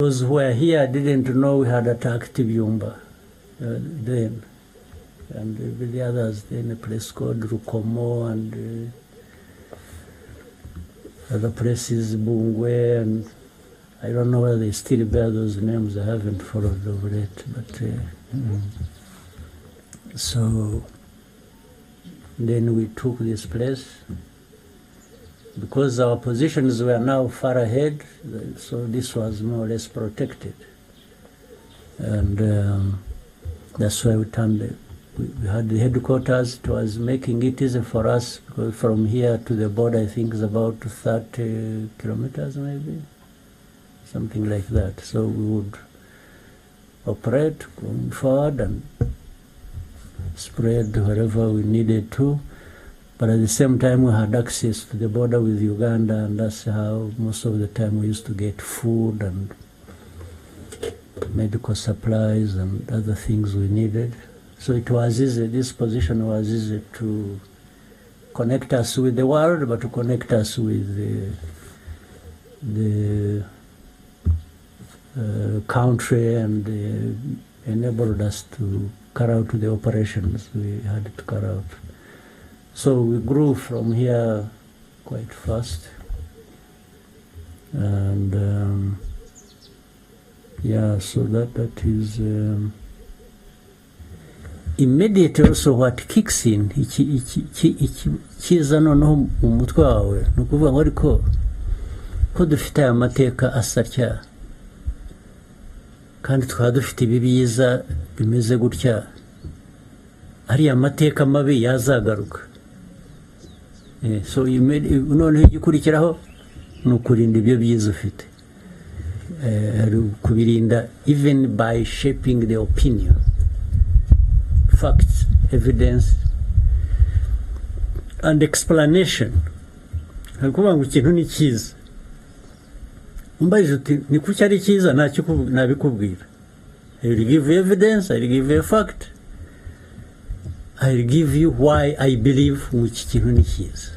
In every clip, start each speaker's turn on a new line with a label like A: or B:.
A: Those who were here didn't know we had attacked Byumba then. And with the others, then a place called Rukomo and other places, Bungwe, and I don't know whether they still bear those names. I haven't followed over it. But so then we took this place. Because our positions were now far ahead, so this was more or less protected. And that's why we turned it. We had the headquarters. It was making it easy for us, because from here to the border, I think is about 30 kilometers maybe, something like that. So we would operate going forward and spread wherever we needed to. But at the same time, we had access to the border with Uganda, and that's how most of the time we used to get food and medical supplies and other things we needed. So it was easy, this position was easy to connect us with the world, but to connect us with the country, and enabled us to carry out the operations we had to carry out. So we grew from here quite fast. And yeah, so that is immediately also what kicks in, kiza noneho mu mutwe wawe, ni ukuvuga ngo ariko ko dufite aya mateka asatya kandi tukaba dufite ibi biza bimeze gutya, ariya mateka mabi yazagaruka. So noneho igikurikiraho ni ukurinda ibyo byiza ufite, kubirinda even by shaping the opinion, facts, evidence and explanation. Hari kuvuga ngo ikintu ni cyiza, umbaje uti ni kuki ari cyiza, nabikubwira. I will give you evidence, I will give you a fact, I will give you why I believe which kintu ni cyiza.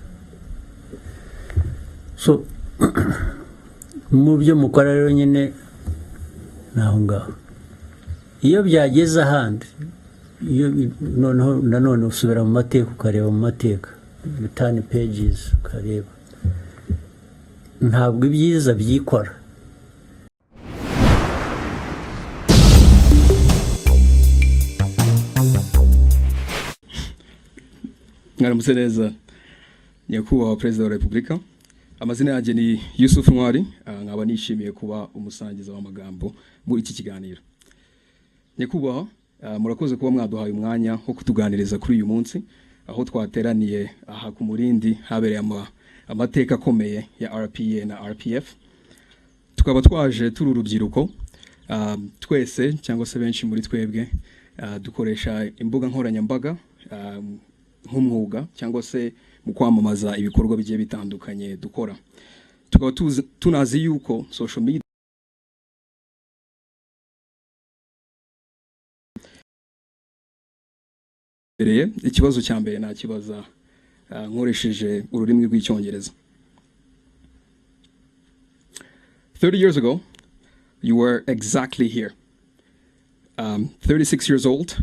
A: So mu byo mukora rero nyine naho ngaho, iyo byageze ahandi, iyo noneho nanone usubira mu mateka ukareba mu mateka, you turn pages ukareba, ntabwo ibyiza byikora.
B: Mwaramutse neza nyakubahwa Perezida wa Repubulika. Amazina yanjye ni Twari, nkaba nishimiye kuba umusangiza w'amagambo muri iki kiganiro. Nyakubahwa, murakoze kuba mwaduhaye umwanya wo kutuganiriza kuri uyu munsi, aho twateraniye aha ku Murindi habereye amateka akomeye ya RPA na RPF. Tukaba twaje turi urubyiruko, twese cyangwa se benshi muri twebwe dukoresha imbuga nkoranyambaga nk'umwuga cyangwa se mu kwamamaza ibikorwa bigiye bitandukanye dukora. Tukaba tunazi yuko social media ikibazo cya mbere nakibaza nkoresheje ururimi rw'icyongereza. 30 years ago, you were exactly here. 36 years old,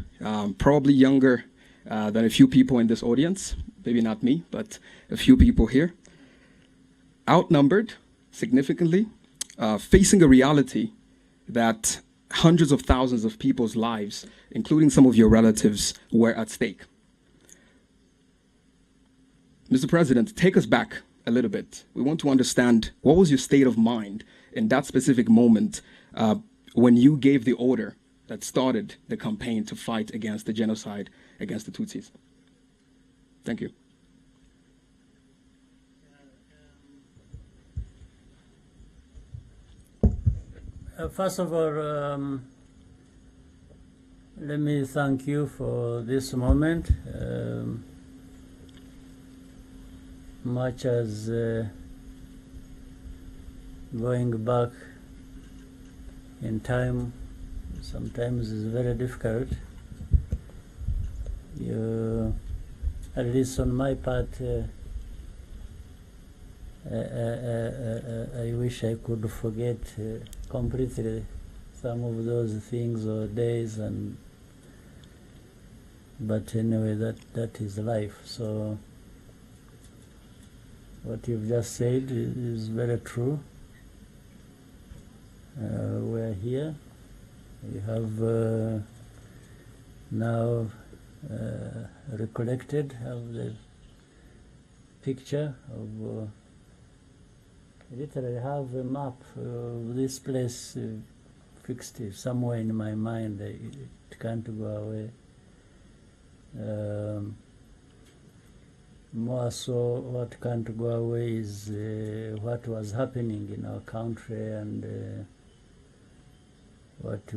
B: probably younger than a few people in this audience, maybe not me, but a few people here. Outnumbered significantly, facing a reality that hundreds of thousands of people's lives, including some of your relatives, were at stake. Mr. President, take us back a little bit. We want to understand, what was your state of mind in that specific moment when you gave the order that started the campaign to fight against the genocide against the Tutsis? Thank you.
A: First of all, let me thank you for this moment. Much as going back in time sometimes is very difficult. At least on my part, I wish I could forget completely some of those things or days, but anyway, that is life. So what you've just said is very true. We're here. We have now recollected, have the picture of, literally have a map of this place fixed somewhere in my mind. It can't go away. More so, what can't go away is what was happening in our country and what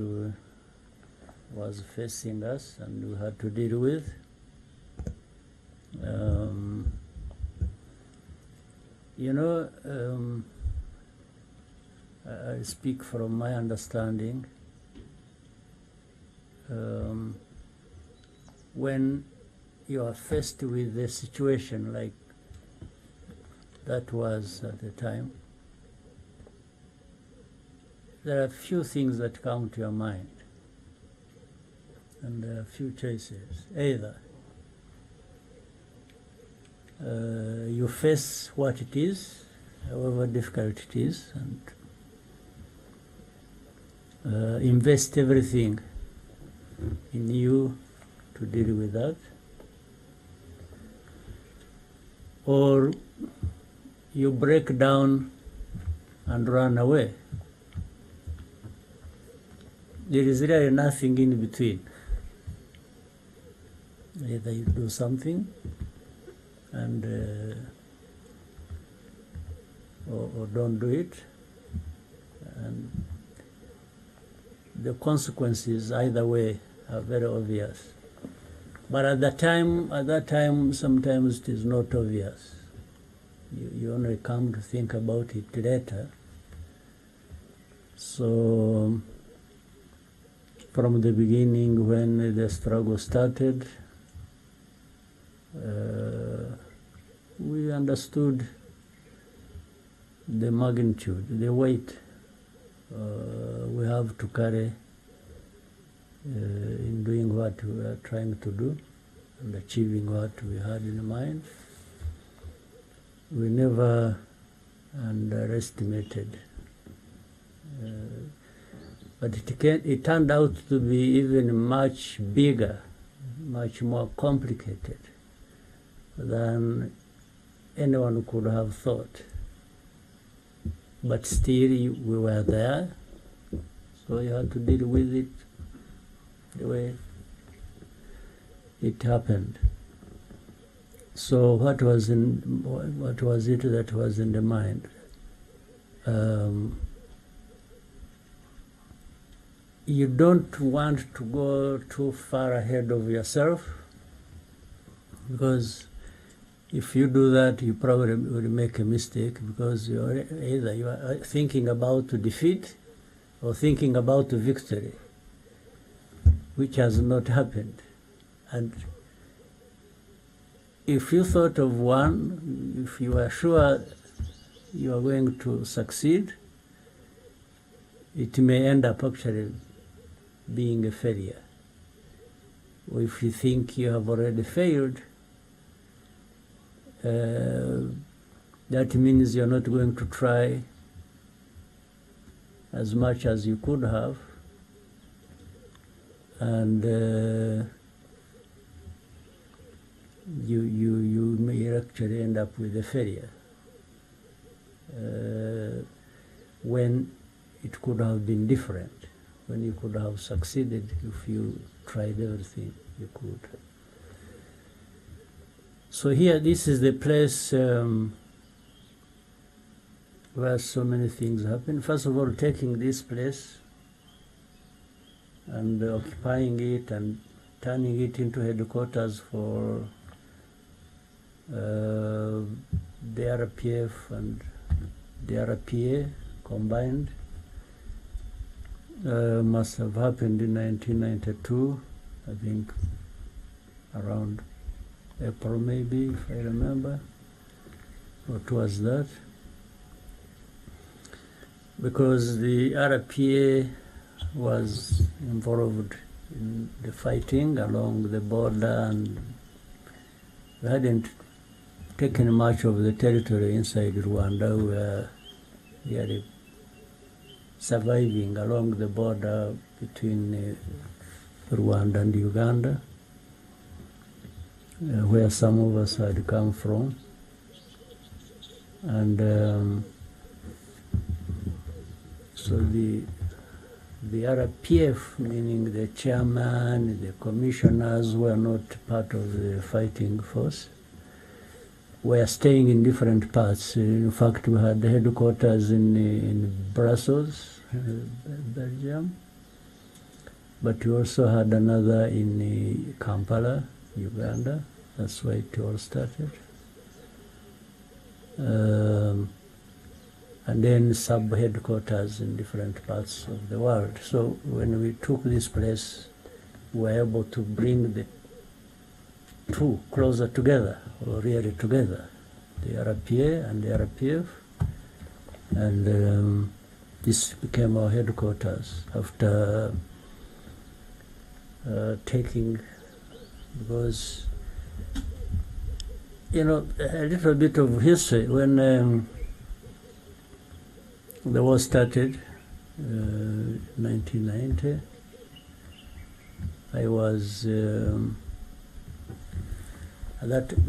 A: was facing us and we had to deal with. You know, I speak from my understanding. When you are faced with a situation like that was at the time, there are a few things that come to your mind, and there are a few choices. Either you face what it is, however difficult it is, and invest everything in you to deal with that, or you break down and run away. There is really nothing in between. Either you do something and or don't do it, and the consequences either way are very obvious. But at that time, sometimes it is not obvious. You only come to think about it later. So from the beginning, when the struggle started, we understood the magnitude, the weight we have to carry in doing what we are trying to do and achieving what we had in mind. We never underestimated. But it turned out to be even much bigger, much more complicated than anyone could have thought. But still, we were there, so you had to deal with it the way it happened. So what was it that was in the mind? You don't want to go too far ahead of yourself, because if you do that, you probably will make a mistake, because either you are thinking about defeat or thinking about victory, which has not happened. And if you thought of one, if you are sure you are going to succeed, it may end up actually being a failure. Or if you think you have already failed, that means you're not going to try as much as you could have, and you may actually end up with a failure when it could have been different, when you could have succeeded if you tried everything you could. So here, this is the place where so many things happen. First of all, taking this place and occupying it and turning it into headquarters for the RPF and the RPA combined must have happened in 1992, I think, around April maybe, if I remember, or towards that. because the RPA was involved in the fighting along the border, and we hadn't taken much of the territory inside Rwanda. We were really surviving along the border between Rwanda and Uganda, where some of us had come from. And so the RPF, meaning the chairman, the commissioners, were not part of the fighting force. We are staying in different parts. In fact, we had the headquarters in Brussels, Belgium, but we also had another in Kampala, Uganda. That's where it all started. And then sub-headquarters in different parts of the world. So when we took this place, we were able to bring the two closer together, or really together, the RPA and the RPF. And this became our headquarters after taking, because, you know, a little bit of history. When the war started, 1990, I was,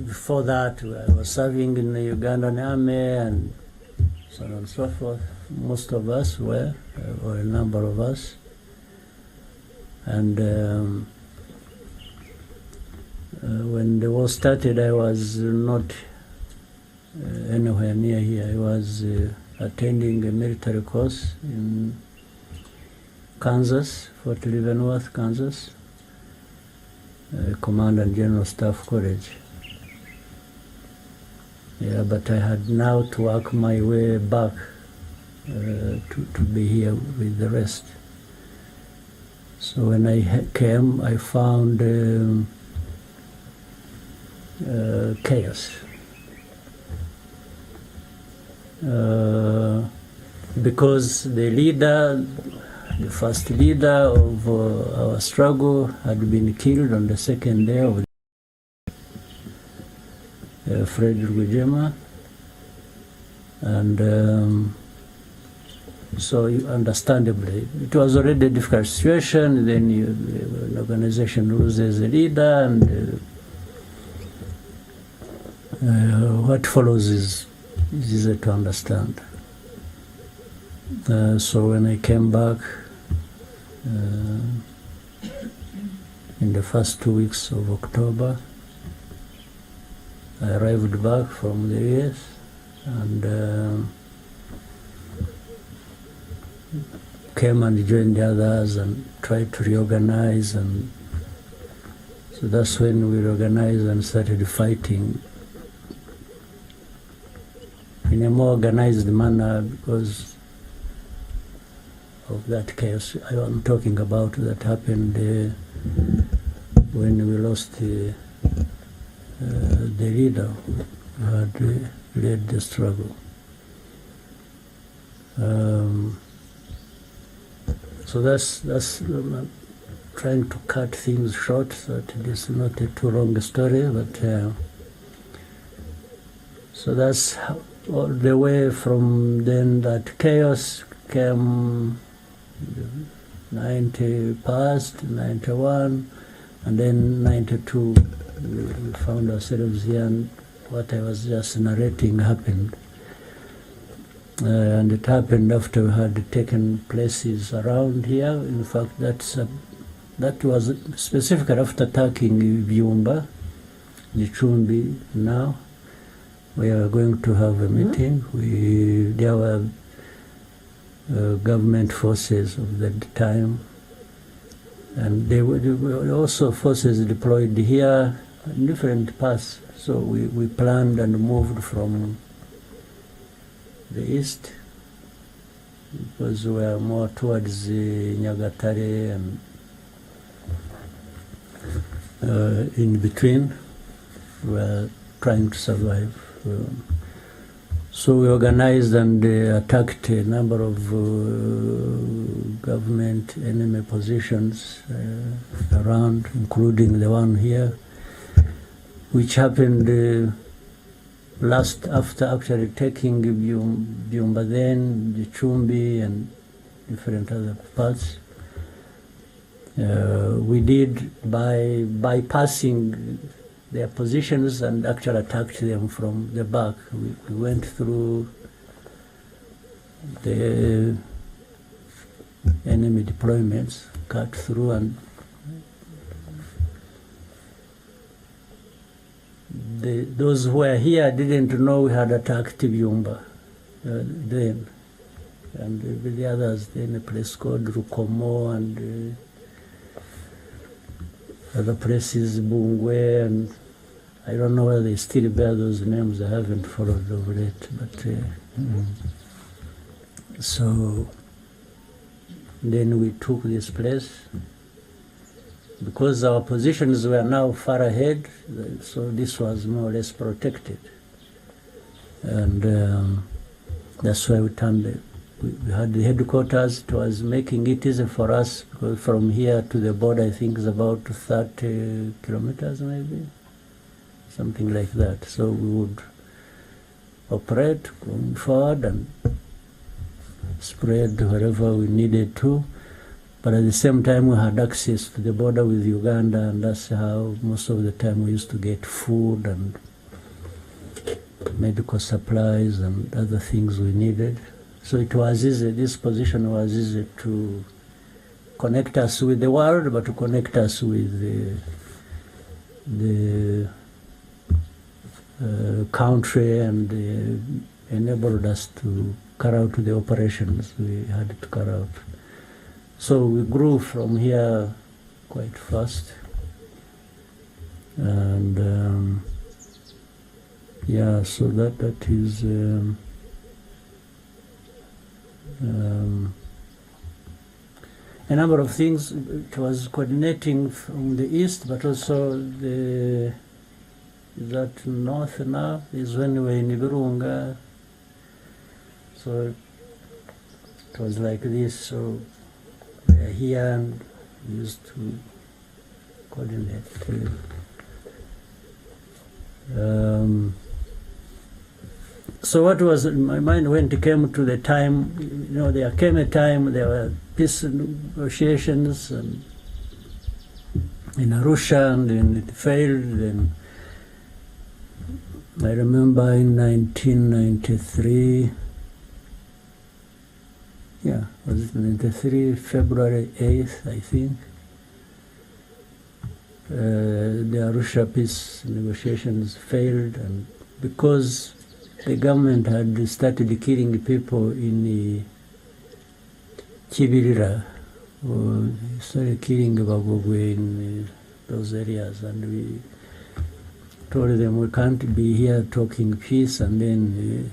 A: before that, I was serving in the Ugandan army and so on and so forth. Most of us were, or a number of us. And when the war started, I was not anywhere near here. I was attending a military course in Kansas, Fort Leavenworth, Kansas, Command and General Staff College. Yeah, but I had now to work my way back to be here with the rest. So when I came, I found chaos. Because the leader, the first leader of our struggle had been killed on the second day of Fred Rwigema. And so understandably, it was already a difficult situation. Then an organization loses a leader, and what follows is easy to understand. So when I came back in the first 2 weeks of October, I arrived back from the US and came and joined the others and tried to reorganize, and so that's when we reorganized and started fighting in a more organized manner because of that chaos I'm talking about that happened when we lost the leader who had led the struggle. So that's trying to cut things short so that it is not a too long story, but so that's how, all the way from then that chaos came 90 past, 91, and then 92 we found ourselves here, and what I was just narrating happened. And it happened after we had taken places around here. In fact, that was specifically after attacking Byumba, Gicumbi now. We are going to have a meeting. There were government forces of that time, and there were also forces deployed here in different parts. So we planned and moved from the east because we are more towards Nyagatare and in between. We are trying to survive. So we organized and attacked a number of government enemy positions around, including the one here, which happened after actually taking Byumba then, Gicumbi, and different other parts. We did by bypassing their positions and actually attacked them from the back. We went through the enemy deployments, cut through, and those who were here didn't know we had attacked Byumba then. And with the others, then a place called Rukomo and other places, Bungwe, and I don't know whether they still bear those names. I haven't followed over it. But so then we took this place because our positions were now far ahead, so this was more or less protected. And that's why we turned it. We had the headquarters. It was making it easy for us because from here to the border, I think is about 30 kilometers maybe, something like that. So we would operate going forward and spread wherever we needed to. But at the same time, we had access to the border with Uganda, and that's how most of the time we used to get food and medical supplies and other things we needed. So it was easy, this position was easy to connect us with the world, but to connect us with the country, and enabled us to carry out the operations we had to carry out. So we grew from here quite fast. And yeah, so that is a number of things. It was coordinating from the east, but also that north now is when we were in Virunga. So it was like this. So we are here and we used to coordinate. So what was in my mind when it came to the time, you know, there came a time there were peace negotiations in Arusha, and then it failed. Then I remember in 1993, yeah, was it 93, February 8th, I think, the Arusha peace negotiations failed, and because the government had started killing people in Kibirira, or started killing Bahuye in those areas, and we told them we can't be here talking peace and then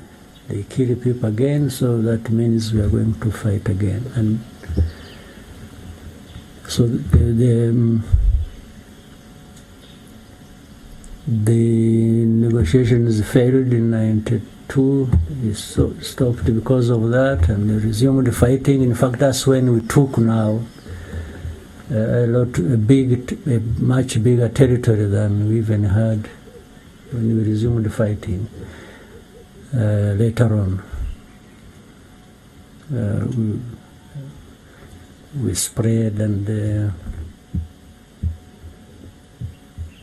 A: they kill people again, so that means we are going to fight again. And so the negotiations failed in 92. It stopped because of that, and they resumed fighting. In fact, that's when we took now a much bigger territory than we even had when we resumed fighting later on. We spread, and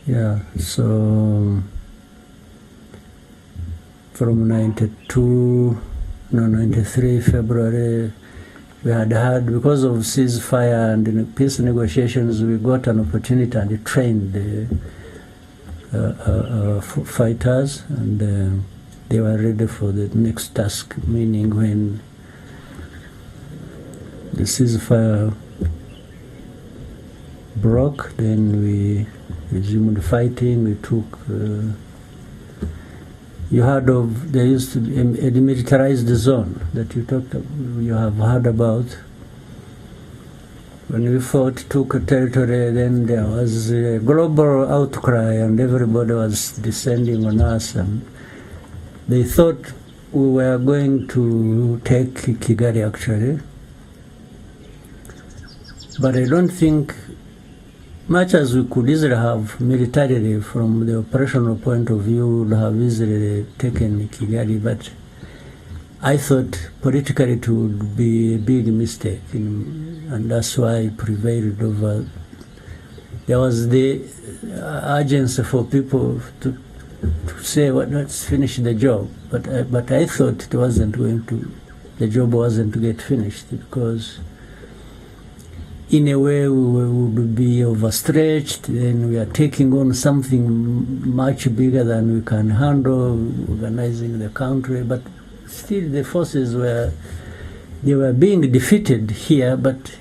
A: yeah, so from 93 February, we had, because of ceasefire and peace negotiations, we got an opportunity and trained the fighters, and they were ready for the next task, meaning when the ceasefire broke, then we resumed fighting. We took, you heard of, there used to be a demilitarized zone that you have heard about. When we fought, took a territory, then there was a global outcry and everybody was descending on us, and they thought we were going to take Kigali actually, but I don't think, much as we could easily have militarily from the operational point of view, would have easily taken Kigali, but I thought politically it would be a big mistake, and that's why I prevailed over. There was the urgency for people to say, well, let's finish the job, but I thought it wasn't going to, the job wasn't to get finished, because in a way we would be overstretched, and we are taking on something much bigger than we can handle, organizing the country, but still the forces they were being defeated here, but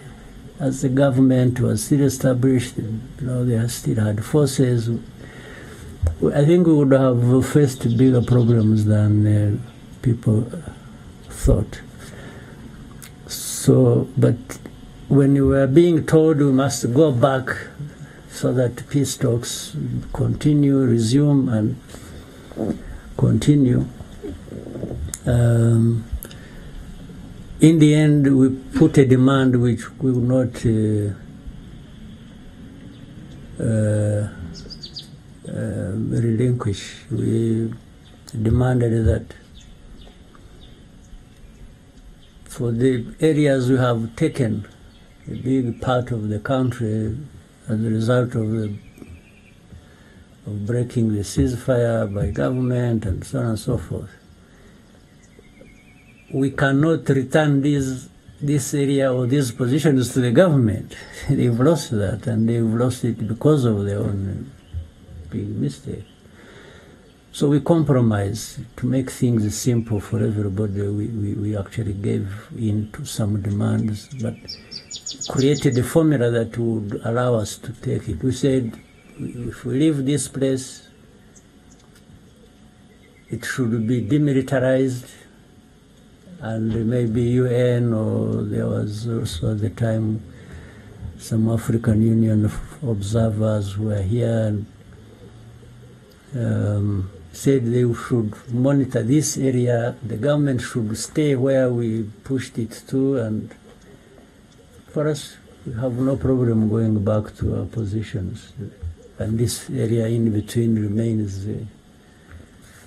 A: as the government was still established, they still had forces. I think we would have faced bigger problems than people thought. So, but when we were being told we must go back so that peace talks continue, resume, and continue, in the end we put a demand which we would not relinquish. We demanded that for the areas we have taken a big part of the country as a result of breaking the ceasefire by government and so on and so forth, we cannot return this area or these positions to the government. They've lost that, and they've lost it because of their own big mistake. So we compromised to make things simple for everybody. We actually gave in to some demands, but created a formula that would allow us to take it. We said, if we leave this place, it should be demilitarized, and maybe UN, or there was also at the time some African Union observers were here and said they should monitor this area. The government should stay where we pushed it to, and for us, we have no problem going back to our positions. And this area in between remains a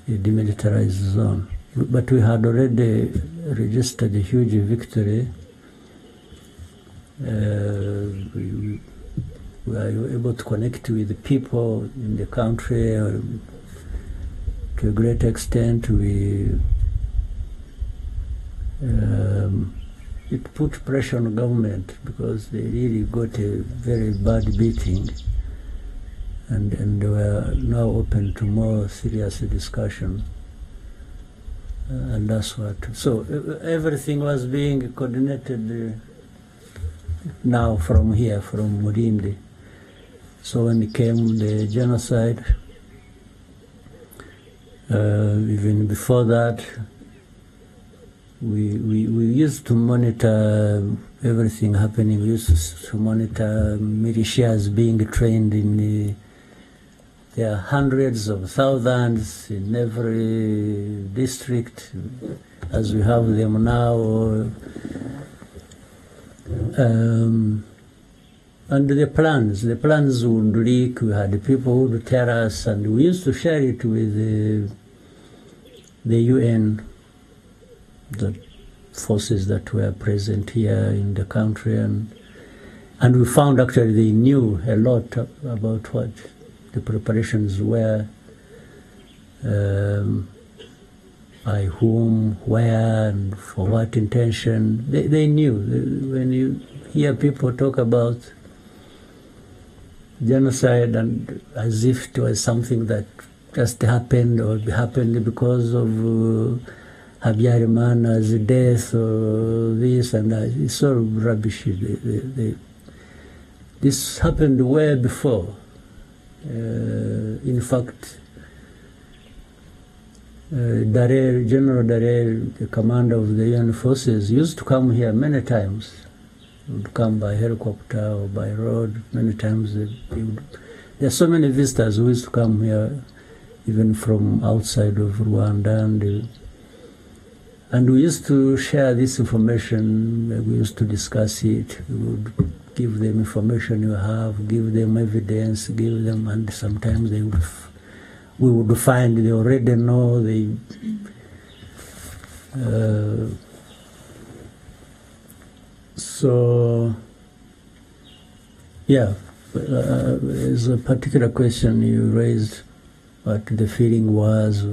A: demilitarized zone. But we had already registered a huge victory. We were able to connect with the people in the country to a great extent. It put pressure on the government because they really got a very bad beating, and they were now open to more serious discussion. And that's what. So everything was being coordinated now from here, from Murindi. So when it came the genocide, even before that, we used to monitor everything happening. We used to monitor militias being trained in there are hundreds of thousands in every district, as we have them now. And the plans would leak. We had people who would tell us, and we used to share it with the UN, the forces that were present here in the country, and we found actually they knew a lot about what the preparations were, by whom, where, and for what intention. They knew. When you hear people talk about genocide and as if it was something that just happened or happened because of Habyarimana's death or this and that, it's all rubbish. This happened way before. In fact, General Darel, the commander of the UN forces, used to come here many times. He would come by helicopter or by road many times. There are so many visitors who used to come here, even from outside of Rwanda, and And we used to share this information, we used to discuss it, we would give them information you have, give them evidence, give them, and sometimes we would find they already know, so, yeah, there's a particular question you raised, what the feeling was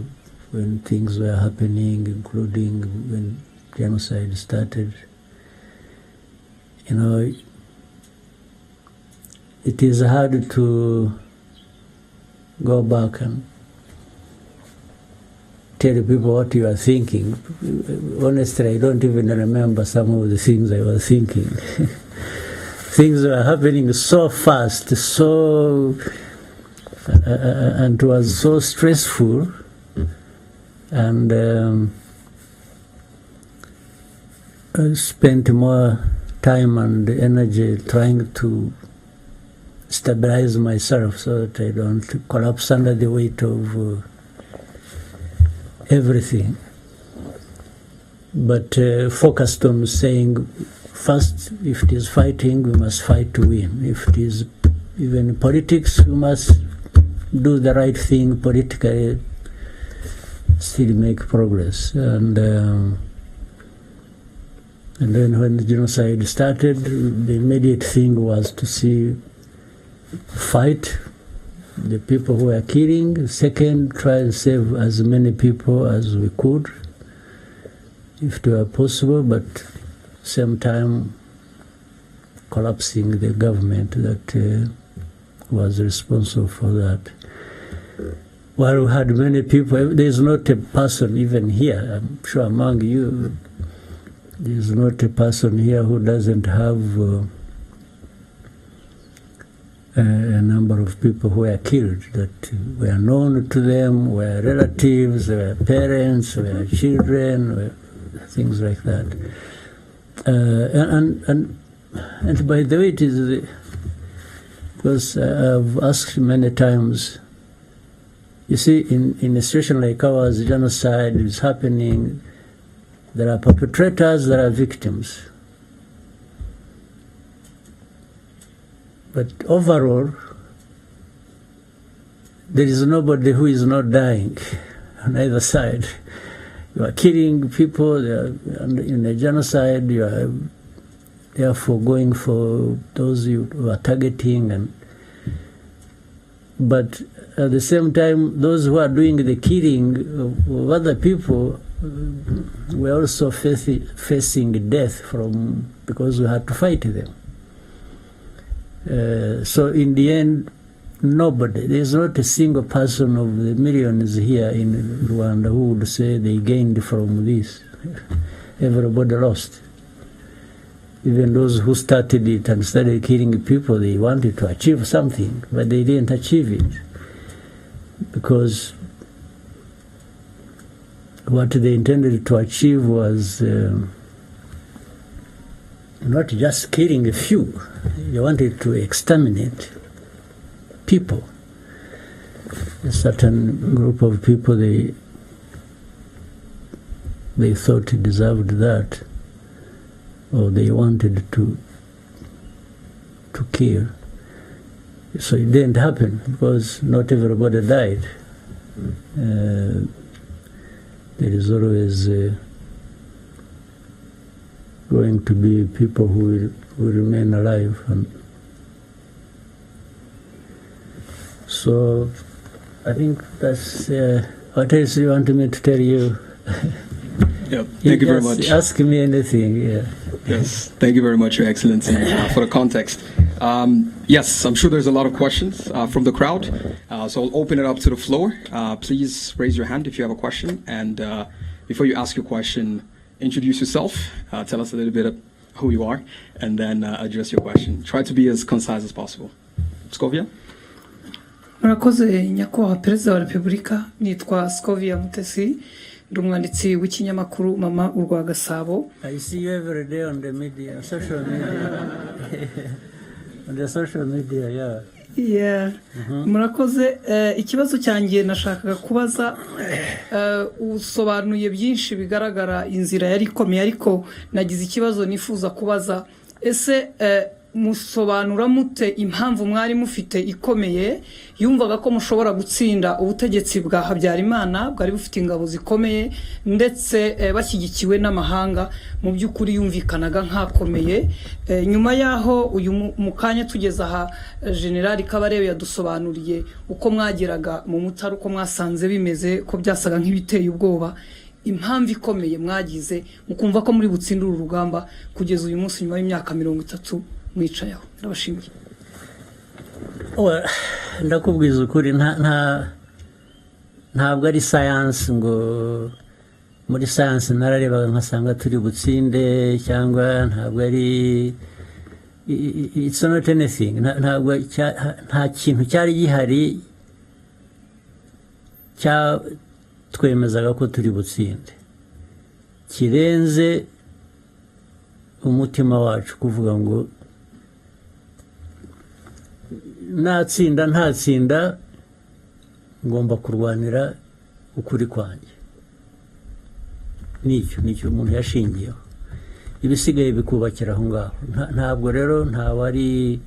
A: when things were happening, including when genocide started. You know, it is hard to go back and tell people what you are thinking. Honestly, I don't even remember some of the things I was thinking. Things were happening so fast, and it was so stressful, and I spent more time and energy trying to stabilize myself so that I don't collapse under the weight of everything. But focused on saying, first, if it is fighting, we must fight to win. If it is even politics, we must do the right thing politically, still make progress. And then when the genocide started, the immediate thing was to fight the people who were killing. Second, try and save as many people as we could, if it were possible, but same time collapsing the government that was responsible for that. While we had many people, there's not a person even here, I'm sure among you, there's not a person here who doesn't have a number of people who were killed that were known to them, were relatives, were parents, were children, were things like that. And by the way, it is because I've asked many times. You see, in a situation like ours, genocide is happening. There are perpetrators, there are victims. But overall, there is nobody who is not dying on either side. You are killing people, in a genocide, you are therefore going for those you are targeting. But at the same time, those who are doing the killing of other people were also facing death because we had to fight them. So in the end, nobody, there's not a single person of the millions here in Rwanda who would say they gained from this. Everybody lost. Even those who started it and started killing people, they wanted to achieve something, but they didn't achieve it. Because what they intended to achieve was not just killing a few. They wanted to exterminate people. A certain group of people, they thought deserved that, or they wanted to kill. So it didn't happen because not everybody died. There is always going to be people who will remain alive. And so I think that's what else do you want me to tell you?
B: Yeah, thank you very much.
A: Ask me anything. Yeah.
B: Yes, thank you very much, Your Excellency, for the context. Yes, I'm sure there's a lot of questions from the crowd, so I'll open it up to the floor. Please raise your hand if you have a question, and before you ask your question, introduce yourself, tell us a little bit of who you are, and then address your question. Try to be as concise as possible. Scovia?
C: Murakoze nyakubahwa Perezida wa Repubulika, nitwa Scovia Mutesi, ndi umwanditsi w'ikinyamakuru Mama urwa Gasabo.
A: I see you every day on the media, social media. On the social media, yeah.
C: murakoze. Ikibazo cyangiye nashakaga kubaza, usobanuye byinshi bigaragara inzira yari ikomeye, ariko nagize ikibazo nifuza kubaza, ese musobanura mute impamvu mwari mufite ikomeye yumvaga ko mushobora gutsinda ubutegetsi bwa Habyarimana bwari bufite ingabo zikomeye ndetse bashyigikiwe n'amahanga, mu by'ukuri yumvikanaga nkakomeye? Nyuma yaho uyu mukanya tugeze aha General Kabarebe yadusobanuriye uko mwageraga mu Mutara, uko mwasanze bimeze ko byasaga nk'ibiteye ubwoba. Impamvu ikomeye mwagize mukumva ko muri butsindura urugamba kugeza uyu munsi nyuma y'imyaka 30 mwicayeho? Ndabashimiye.
A: Ndakubwiza ukuri, ntabwo ari science ngo muri science nararebaga nkasanga turi butsinde, cyangwa ntabwo ari, it's not anything. Ntabwo nta kintu cyari gihari twemezaga ko turi butsinde kirenze umutima wacu kuvuga ngo natsinda ntatsinda ngomba kurwanira ukuri kwanjye. Nicyo umuntu yashingiyeho, ibisigaye bikubakira aho ngaho. Ntabwo rero ntawari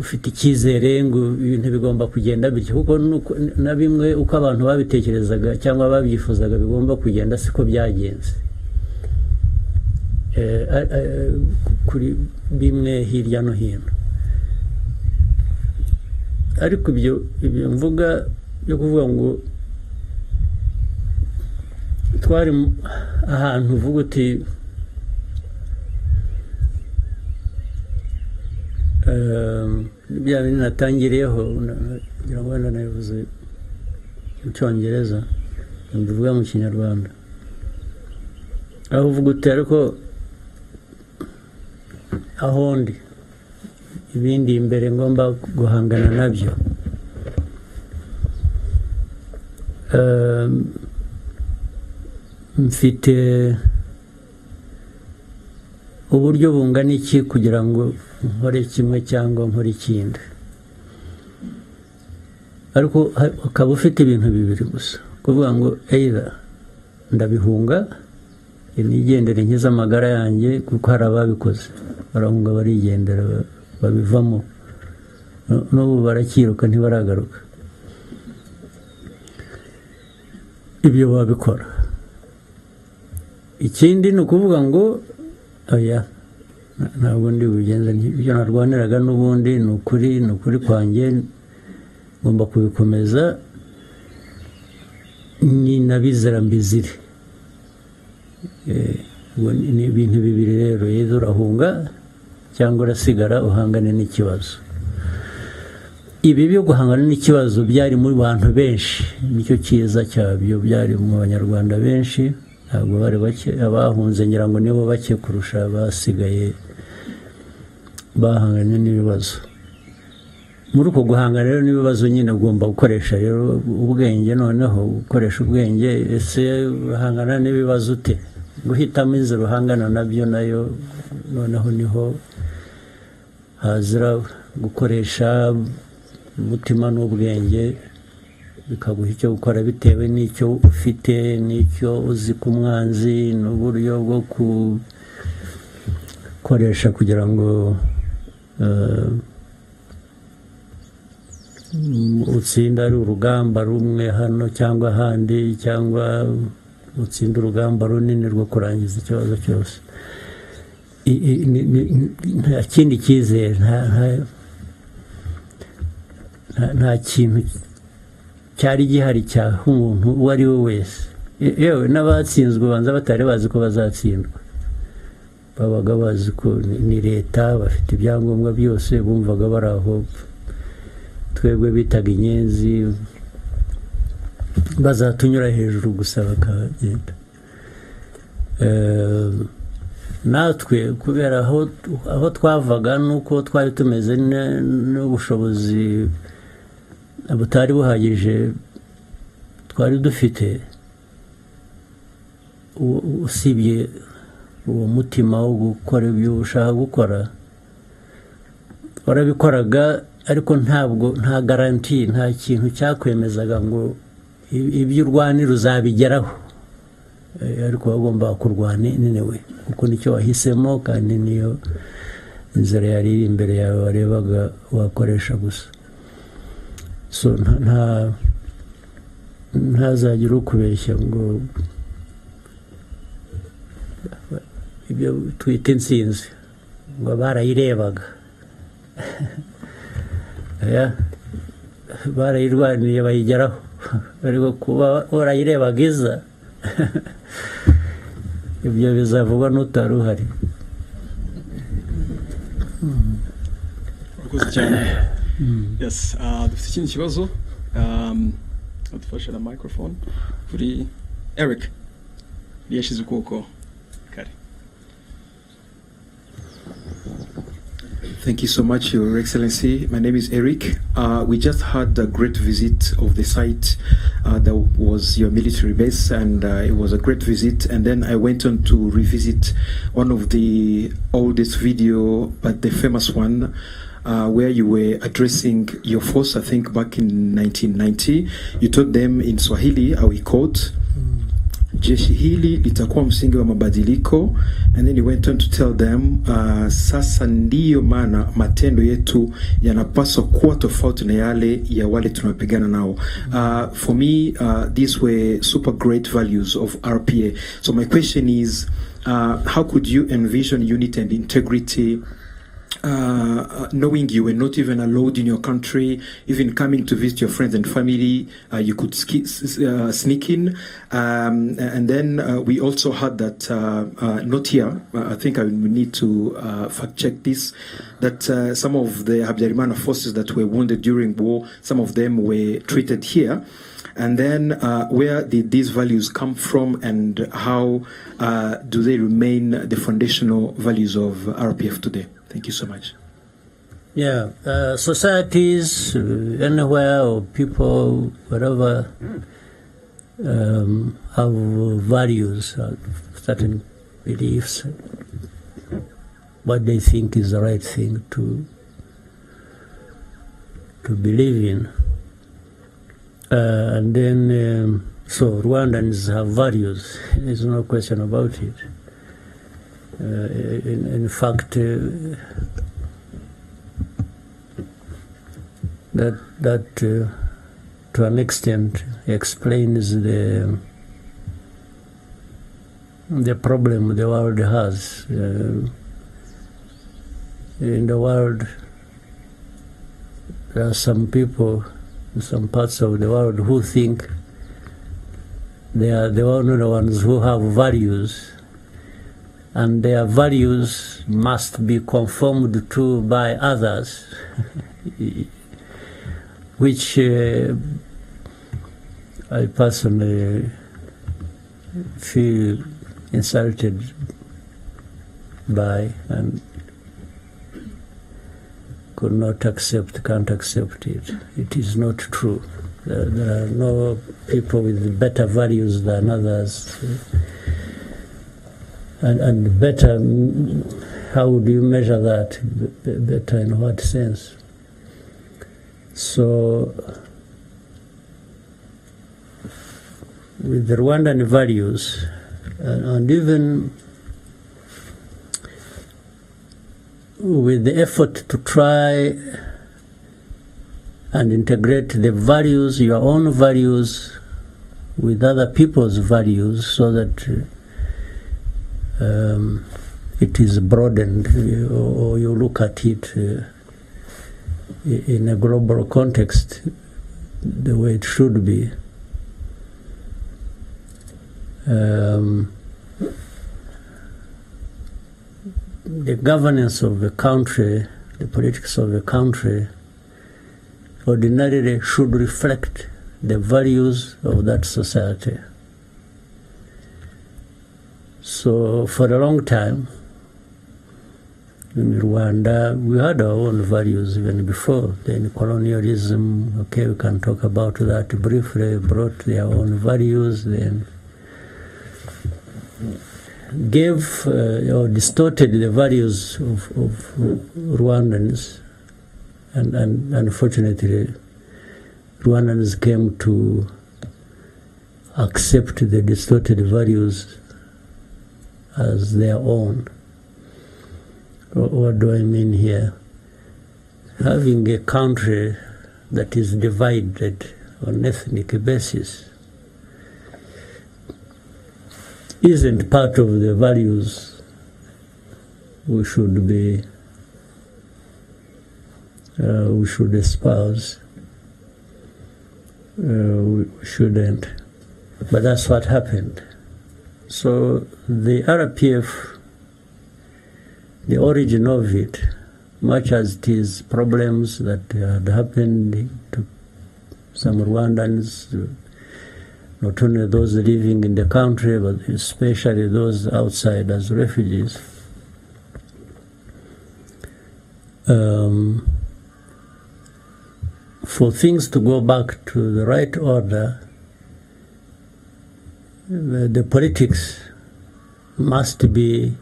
A: ufite icyizere ngo ibintu bigomba kugenda bityo, kuko na bimwe uko abantu babitekerezaga cyangwa babyifuzaga bigomba kugenda siko byagenze. Kuri bimwe hirya no hino, ariko ibyo mvuga byo kuvuga ngo twari ahantu uvuga uti bya bintu natangiriyeho, ngira ngo wenda nabivuze mu Cyongereza mbivuga mu Kinyarwanda, aho uvuga uti ariko aho ndi ibindi imbere ngomba guhangana nabyo. Mfite uburyo bungana iki kugira ngo nkore kimwe cyangwa nkore ikindi, ariko ukaba ufite ibintu bibiri gusa, kuvuga ngo either ndabihunga nigendere nkiza amagara yanjye, kuko hari ababikoze barahunga barigendera babivamo, n'ubu barakiruka ntibaragaruka. Ibyo babikora. Ikindi ni ukuvuga ngo oya, ntabwo ndi bugenze ibyo narwaniraga, n'ubundi ni ukuri kwanjye, ngomba kubikomeza, ni nabizera mbizire. Ni ibintu bibiri rero, yezo urahunga cyangwa urasigara uhangane n'ikibazo. Ibi byo guhangana n'ikibazo byari muri bantu benshi, nicyo cyiza cyabyo, byari mu Banyarwanda benshi, ntabwo bari bake. Abahunze ngira ngo nibo bake kurusha basigaye bahanganye n'ibibazo. Muri uko guhangana rero n'ibibazo nyine ugomba gukoresha rero ubwenge, noneho gukoresha ubwenge. Ese uhangana n'ibibazo ute? Guhitamo inzira uhangana nabyo nayo noneho niho hazira gukoresha umutima n'ubwenge, bikaguha icyo gukora bitewe n'icyo ufite, n'icyo uzi ku mwanzi, n'uburyo bwo gukoresha kugira ngo utsinda ari urugamba rumwe hano cyangwa ahandi, cyangwa utsinda urugamba runini rwo kurangiza ikibazo cyose. Nta kindi cyizere, nta kintu cyari gihari cyaha umuntu uwo ari we wese. Yewe n'abatsinzwe banza batari bazi ko bazatsindwa, babaga bazi ko ni leta, bafite ibyangombwa byose, bumvaga bari aho. Twebwe bitaga inyenzi, bazatunyura hejuru gusa bakagenda. Natwe kubera aho twavaga nuko twari tumeze n'ubushobozi butari buhagije twari dufite, usibye uwo mutima wo gukora ibyo ushaka gukora, warabikoraga ariko nta garanti, nta kintu cyakwemezaga ngo ibyo urwanira uzabigeraho, ariko wagomba kurwana ninewe kuko nicyo wahisemo kandi niyo inzira yari iri imbere yawe warebaga wakoresha gusa. So ntazagira ukubeshya ngo ibyo twita intsinzi ngo barayirebaga. Barayirwaniye bayigeraho, ariko kuba warayirebaga iza ibyo bizavugwa n'utari uhari.
B: Yes, dufite ikindi kibazo, adufashe na microphone kuri Eric yashize ukuboko kare.
D: Thank you so much, Your Excellency. My name is Eric. We just had a great visit of the site that was your military base, and it was a great visit. And then I went on to revisit one of the oldest video, but the famous one, where you were addressing your force, I think back in 1990. You told them in Swahili, how he called, jeshi hili litakuwa msingi wa mabadiliko, and then he went on to tell them sasa ndiyo maana matendo yetu yanapaswa kuwa tofauti na yale ya wale tunapigana nao. For me, these were super great values of RPA. So my question is, how could you envision unity and integrity, knowing you were not even allowed in your country, even coming to visit your friends and family, you could sneak in, and then we also had that, not here, I think I will need to fact check this, that some of the Habyarimana forces that were wounded during war, some of them were treated here. And then where did these values come from, and how do they remain the foundational values of RPF today? Thank you so much.
A: Yeah, societies anywhere or people, whatever, have values, certain beliefs, what they think is the right thing to believe in. And then, so Rwandans have values, there's no question about it. In fact, that to an extent explains the problem the world has. In the world, there are some people in some parts of the world who think they are the only ones who have values, and their values must be conformed to by others, which I personally feel insulted by and could not accept, can't accept it. It is not true. There are no people with better values than others. And better, how do you measure that? Better in what sense? So, with the Rwandan values, and even with the effort to try and integrate the values, your own values, with other people's values, so that it is broadened, or you look at it in a global context the way it should be. The governance of the country, the politics of the country, ordinarily should reflect the values of that society. So for a long time, in Rwanda, we had our own values even before. Then colonialism, okay, we can talk about that briefly, brought their own values, then gave or distorted the values of Rwandans And unfortunately, Rwandans came to accept the distorted values as their own. What do I mean here? Having a country that is divided on ethnic basis isn't part of the values we should espouse. We shouldn't. But that's what happened. So the RPF, the origin of it, much as it is problems that had happened to some Rwandans, not only those living in the country, but especially those outside as refugees. For things to go back to the right order, the politics must be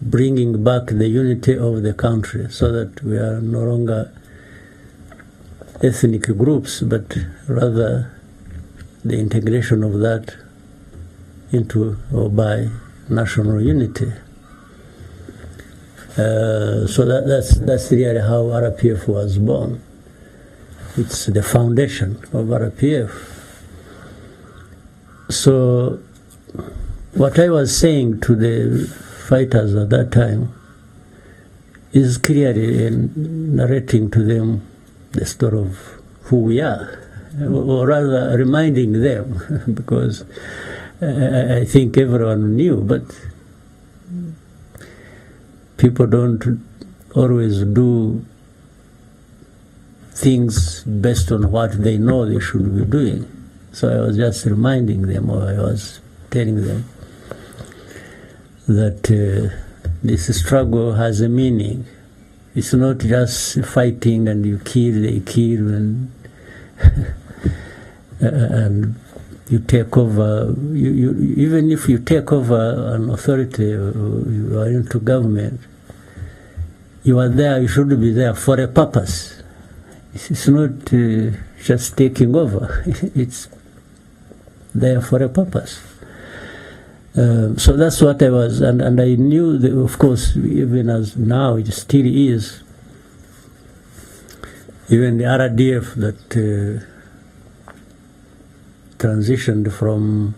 A: bringing back the unity of the country so that we are no longer ethnic groups, but rather the integration of that into or by national unity. So that's really how RPF was born. It's the foundation of RPF. So what I was saying to the fighters at that time is clearly narrating to them the story of who we are, or rather reminding them, because I think everyone knew, but people don't always do things based on what they know they should be doing. So I was just reminding them, or I was telling them that this struggle has a meaning. It's not just fighting and you kill, they kill, and you take over. Even if you take over an authority, or you are into government, you are there, you should be there for a purpose. It's not just taking over. It's there for a purpose. So that's what I was, and I knew that, of course, even as now it still is, even the RDF that transitioned from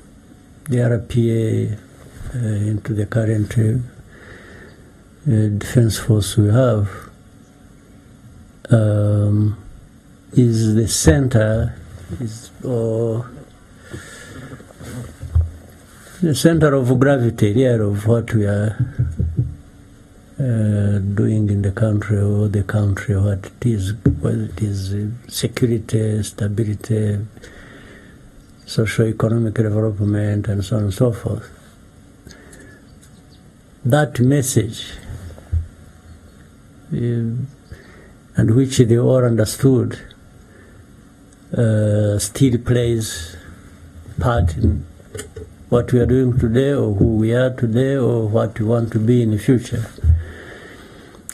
A: the RPA into the current defense force we have, is the center, the center of gravity here of what we are doing in the country, or the country, what it is, whether it is security, stability, socio-economic development, and so on and so forth. That message, and which they all understood, still plays part in what we are doing today, or who we are today, or what we want to be in the future.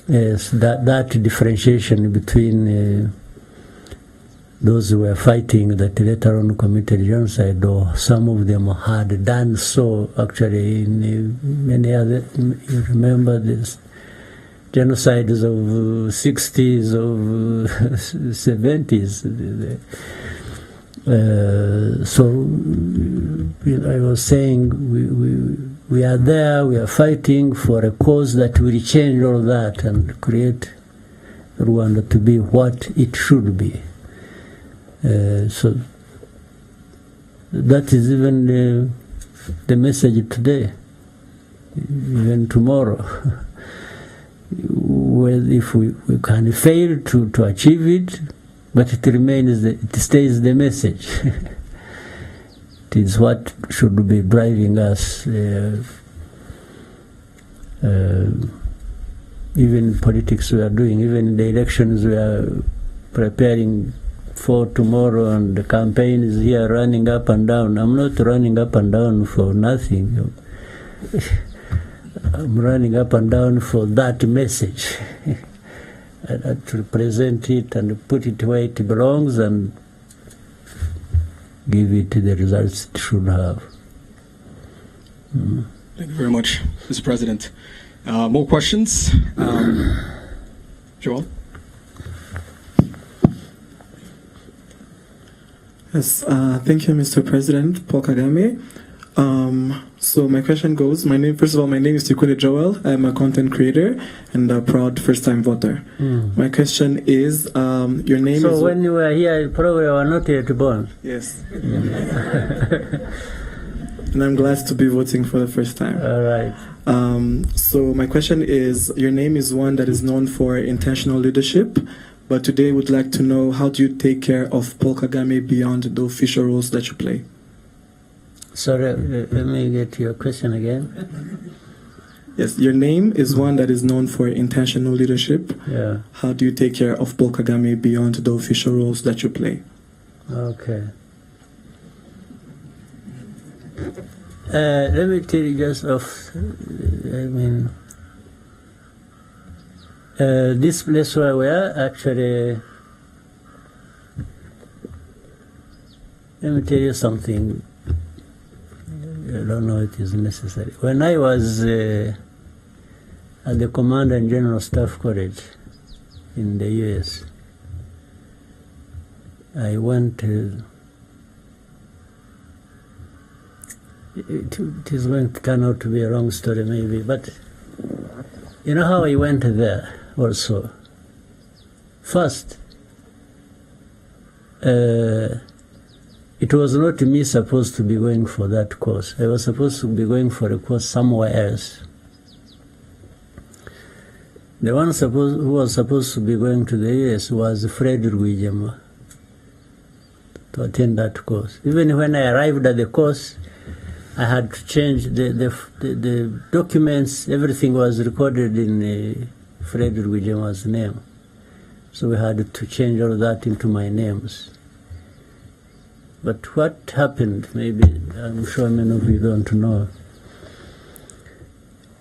A: Yes, that differentiation between those who were fighting that later on committed genocide, or some of them had done so actually in many other, you remember this genocides of 60s, of 70s. So I was saying we are there, we are fighting for a cause that will change all that and create Rwanda to be what it should be. So that is even the message today, even tomorrow. Well, if we can fail to achieve it, but it remains, it stays the message. It is what should be driving us, even politics we are doing, even the elections we are preparing for tomorrow, and the campaign is here running up and down. I'm not running up and down for nothing. I'm running up and down for that message. to present it and put it where it belongs and give it the results it should have.
B: Thank you very much, Mr. President. More questions? Joel?
E: Yes, thank you, Mr. President, Paul Kagame. So my question goes, first of all, my name is Tikule Joel. I'm a content creator and a proud first-time voter. My question is, your name is...
A: So when you were here, you probably were not yet born.
E: Yes. And I'm glad to be voting for the first time.
A: All right.
E: So my question is, your name is one that is known for intentional leadership, but today would like to know, how do you take care of Paul Kagame beyond the official roles that you play?
A: Sorry, let me get your question again.
E: Yes, your name is one that is known for intentional leadership.
A: Yeah.
E: How do you take care of Paul Kagame beyond the official roles that you play?
A: Okay. Let me tell you just off, this place where we are, actually, let me tell you something. I don't know if it is necessary. When I was at the Command and General Staff College in the US, I went it is going to turn out to be a long story maybe, but you know how I went there also? First, it was not me supposed to be going for that course. I was supposed to be going for a course somewhere else. The one who was supposed to be going to the US was Fred Rwigema to attend that course. Even when I arrived at the course, I had to change the documents. Everything was recorded in Fred Rwigema's name. So we had to change all that into my names. But what happened, maybe I'm sure many of you don't know,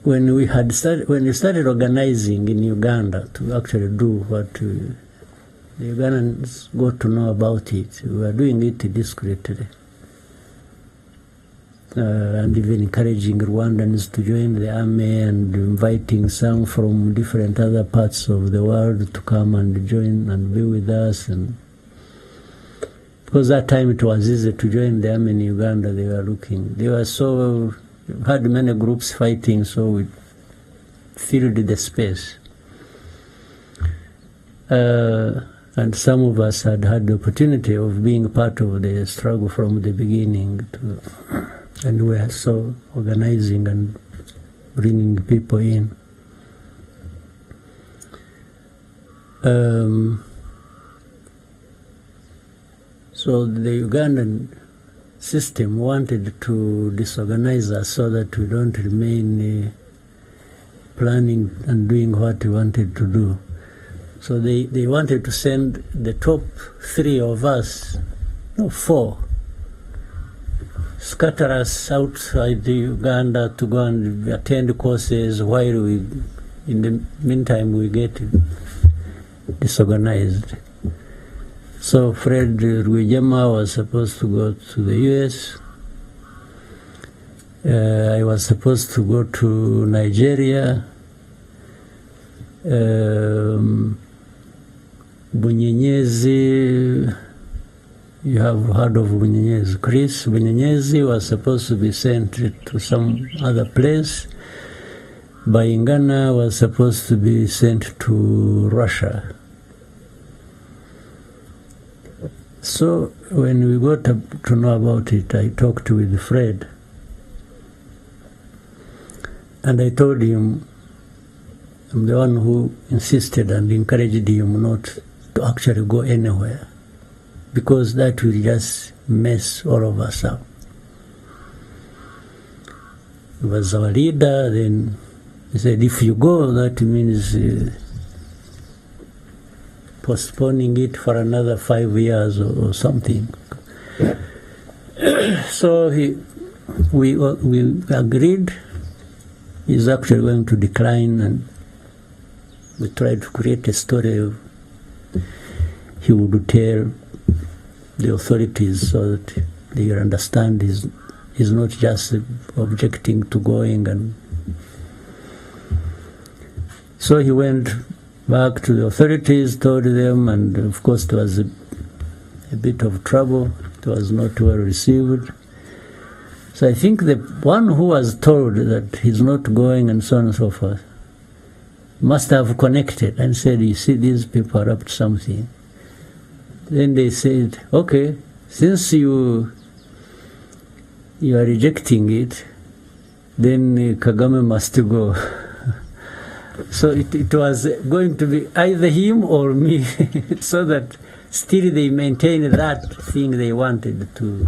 A: when we started organizing in Uganda to actually do what the Ugandans got to know about it, we were doing it discreetly. And even encouraging Rwandans to join the army and inviting some from different other parts of the world to come and join and be with us. And because that time it was easy to join the army in Uganda, they had many groups fighting, so we filled the space. And some of us had the opportunity of being part of the struggle from the beginning, and we are so organizing and bringing people in. So the Ugandan system wanted to disorganize us so that we don't remain planning and doing what we wanted to do. So they wanted to send the top 3 of us, no, 4, scatter us outside the Uganda to go and attend courses while in the meantime we get disorganized. So Fred Rwigema was supposed to go to the US. I was supposed to go to Nigeria. Bunyenyezi, you have heard of Bunyenyezi. Chris Bunyenyezi was supposed to be sent to some other place. Bayingana was supposed to be sent to Russia. So when we got to know about it, I talked with Fred. And I told him, I'm the one who insisted and encouraged him not to actually go anywhere, because that will just mess all of us up. He was our leader. Then he said, if you go, that means postponing it for another 5 years or something. So we agreed. He's actually going to decline and we tried to create a story he would tell the authorities so that they understand he's not just objecting to going. And so he went back to the authorities, told them, and of course there was a bit of trouble. It was not well received. So I think the one who was told that he's not going and so on and so forth must have connected and said, you see, these people are up to something. Then they said, okay, since you are rejecting it, then Kagame must go. So it was going to be either him or me, so that still they maintained that thing they wanted to.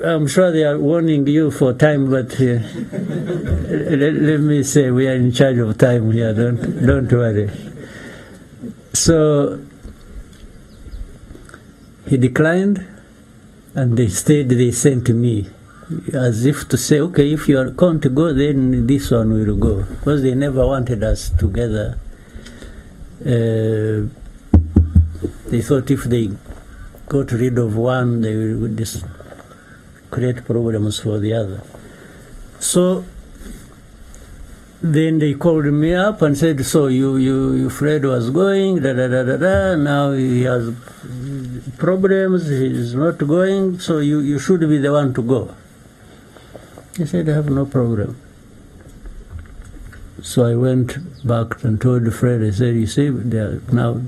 A: I'm sure they are warning you for time, but let me say we are in charge of time here. Don't worry. So he declined, and they sent me, as if to say, okay, if you are going to go, then this one will go, because they never wanted us together. They thought if they got rid of one, they would just create problems for the other. So then they called me up and said, so you Fred was going, now he has problems, he's not going, so you should be the one to go. I said, I have no problem. So I went back and told Fred, I said, you see, now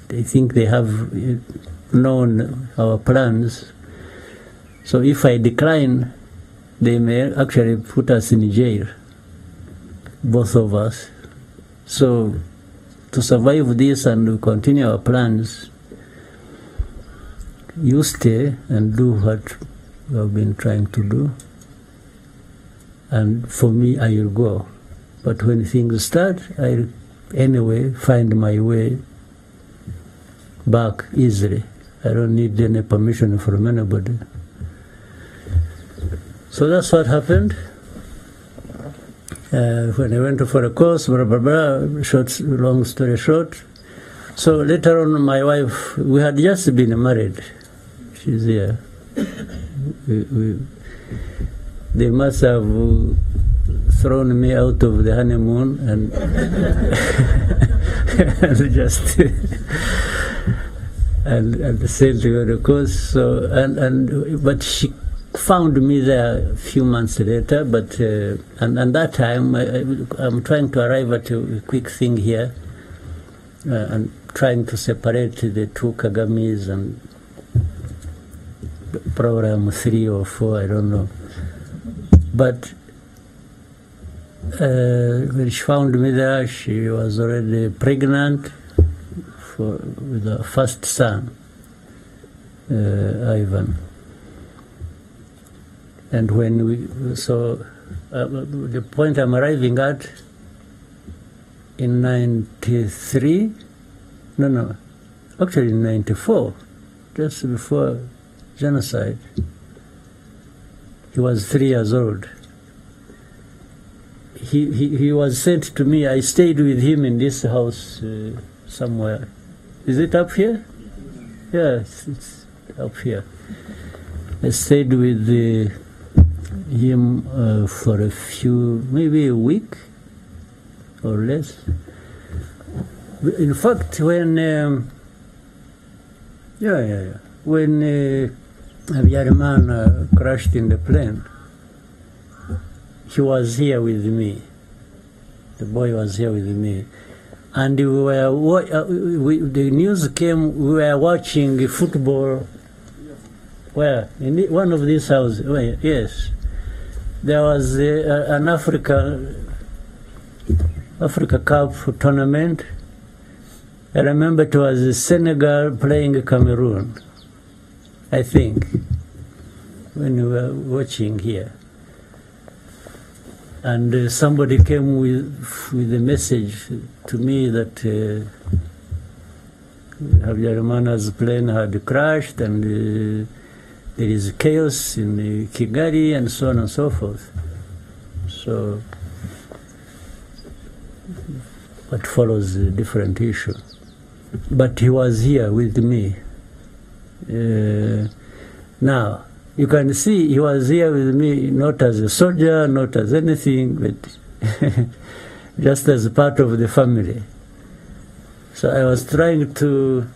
A: they think they have known our plans. So if I decline, they may actually put us in jail, both of us. So to survive this and continue our plans, you stay and do what we have been trying to do. And for me, I will go. But when things start, I'll anyway find my way back easily. I don't need any permission from anybody. So that's what happened. When I went for a course, blah, blah, blah, long story short. So later on, my wife, we had just been married. She's here. They must have thrown me out of the honeymoon and, and just and sailed to the coast. So but she found me there a few months later. But and that time I'm trying to arrive at a quick thing here, and trying to separate the two Kagames and program 3 or 4, I don't know. But when she found me there, she was already pregnant with her first son, Ivan. And when the point I'm arriving at in 93, actually in 94, just before genocide. He was 3 years old. He was sent to me. I stayed with him in this house somewhere. Is it up here? Yeah, it's up here. I stayed with him for a few, maybe a week or less. In fact, when when Habyarimana crashed in the plane, he was here with me. The boy was here with me. And we were, the news came, we were watching football. Where? In one of these houses. Where? Yes. There was an Africa Cup tournament. I remember it was Senegal playing Cameroon, I think, when we were watching here. And somebody came with a message to me that Habyarimana's plane had crashed and there is chaos in Kigali and so on and so forth. So what follows a different issue. But he was here with me. Now, you can see he was here with me not as a soldier, not as anything, but just as part of the family. So I was trying to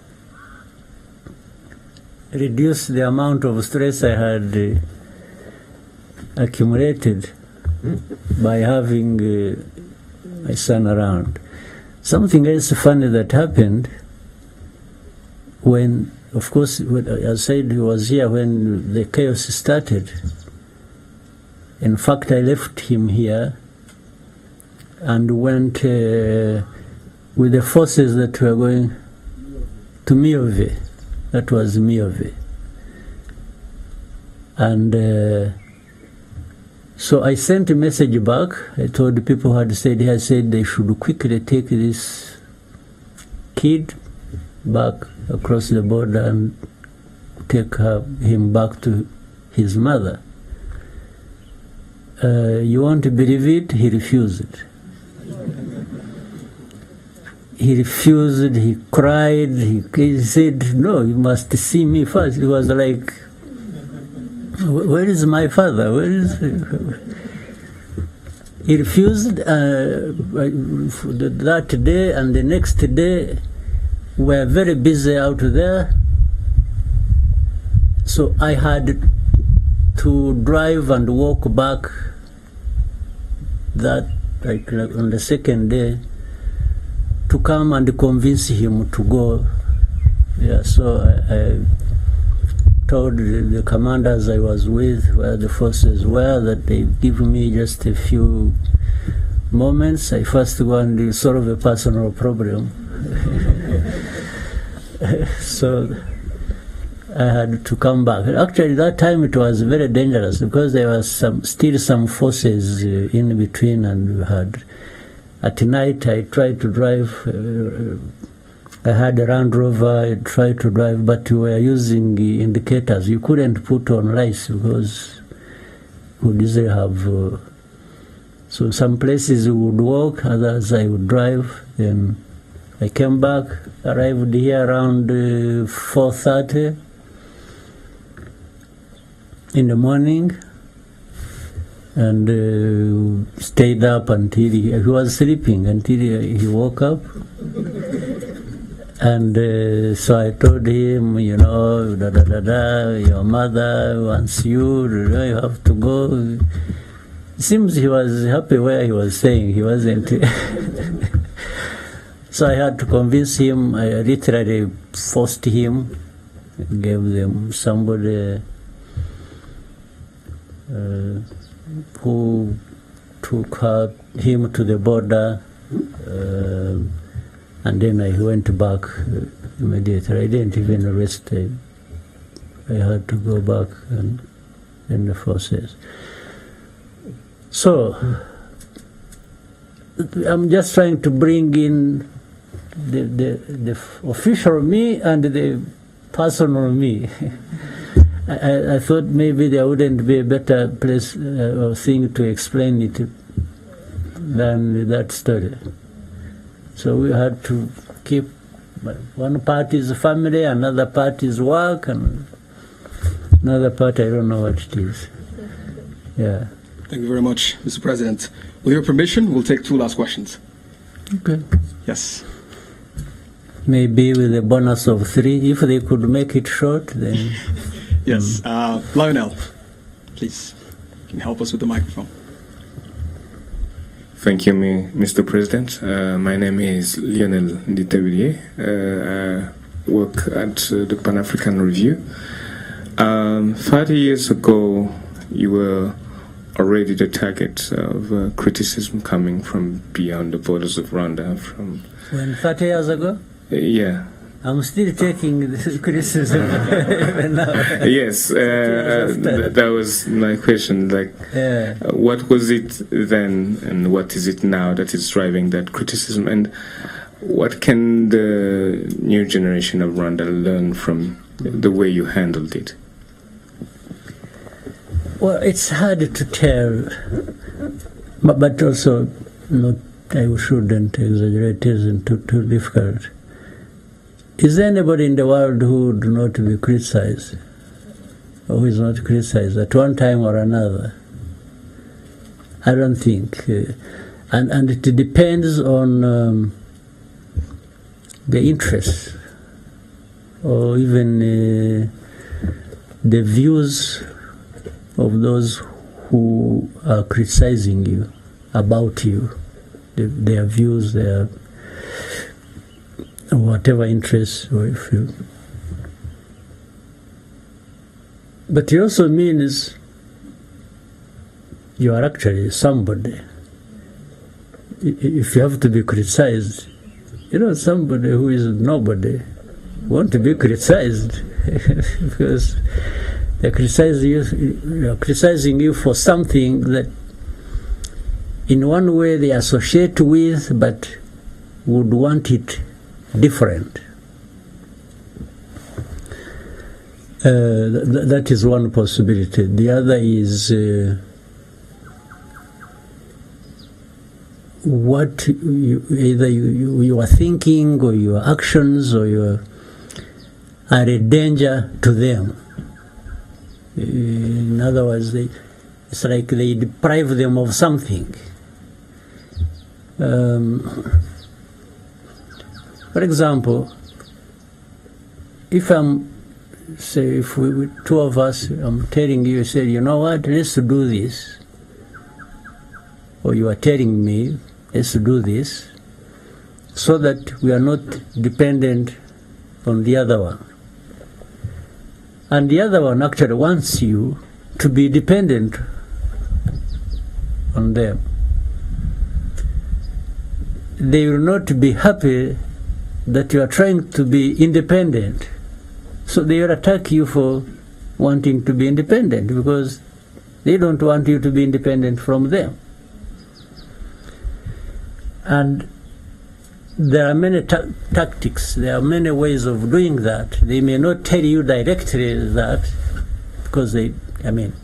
A: reduce the amount of stress I had accumulated by having my son around. Something else funny that happened when, of course, I said he was here when the chaos started. In fact, I left him here and went with the forces that were going to Miove. That was Miove. And so I sent a message back. I told the people who had stayed here, I said they should quickly take this kid back across the border and take him back to his mother. You won't believe it, he refused. He refused, he cried, he said, no, you must see me first. He was like, where is my father? Where is he? He refused that day, and the next day we were very busy out there. So I had to drive and walk back that, like on the second day, to come and convince him to go. Yeah, so I told the commanders I was with, where the forces were, that they give me just a few moments. I first go and solve a personal problem. So I had to come back. Actually, that time it was very dangerous because there was still some forces in between, and we had. At night, I tried to drive. I had a Land Rover. I tried to drive, but we were using indicators. You couldn't put on lights because we didn't have. So some places we would walk, others I would drive. Then I came back, arrived here around 4:30 in the morning, and stayed up until he was sleeping until he woke up. And so I told him, you know, your mother wants you, you have to go. It seems he was happy where he was staying. He wasn't. So I had to convince him. I literally forced him, gave them somebody who took him to the border, and then I went back immediately. I didn't even rest. I had to go back and in the forces. So I'm just trying to bring in the official me and the personal me. I thought maybe there wouldn't be a better place or thing to explain it than that story. So we had to keep one part is family, another part is work, and another part I don't know what it is. Yeah.
B: Thank you very much, Mr. President. With your permission, we'll take 2 last questions.
A: Okay.
B: Yes.
A: Maybe with a bonus of 3, if they could make it short, then.
B: Yes. Lionel, please, can you help us with the microphone?
F: Thank you, Mr. President. My name is Lionel Ntabwo. I work at the Pan-African Review. 30 years ago, you were already the target of criticism coming from beyond the borders of Rwanda.
A: When 30 years ago?
F: Yeah.
A: I'm still taking this criticism even now.
F: Yes, that was my question. Like, what was it then, and what is it now that is driving that criticism? And what can the new generation of Rwanda learn from the way you handled it?
A: Well, it's hard to tell. But also, not, I shouldn't exaggerate, it isn't too difficult. Is there anybody in the world who would not be criticized, or who is not criticized at one time or another? I don't think. And it depends on the interests, or even the views of those who are criticizing you, about you, their views, their whatever interests, or if you. But it also means you are actually somebody. If you have to be criticized, somebody who is nobody want to be criticized because they're criticizing you for something that in one way they associate with, but would want it different. That is one possibility. The other is what either you are thinking, or your actions, or your are a danger to them. In other words, it's like they deprive them of something. For example, if if we two of us, I'm telling you, say, you know what, let's do this, or you are telling me, let's do this, so that we are not dependent on the other one. And the other one actually wants you to be dependent on them. They will not be happy that you are trying to be independent. So they will attack you for wanting to be independent, because they don't want you to be independent from them. And there are many tactics, there are many ways of doing that. They may not tell you directly that, because it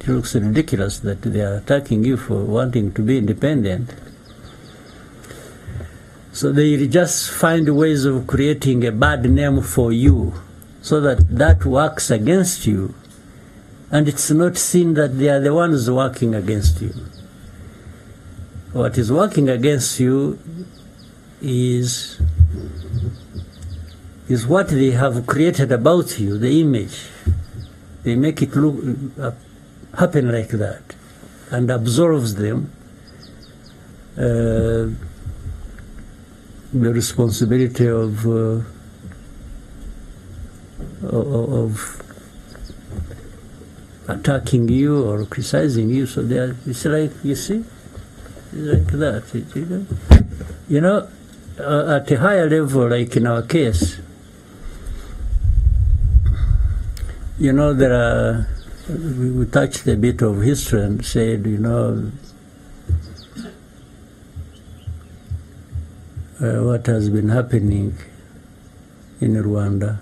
A: looks ridiculous that they are attacking you for wanting to be independent. So they just find ways of creating a bad name for you, so that works against you, and it's not seen that they are the ones working against you. What is working against you is what they have created about you, the image. They make it look happen like that, and absolves them the responsibility of attacking you or criticizing you. So it's like, you see, it's like that. At a higher level, like in our case, there are, we touched a bit of history and said, what has been happening in Rwanda.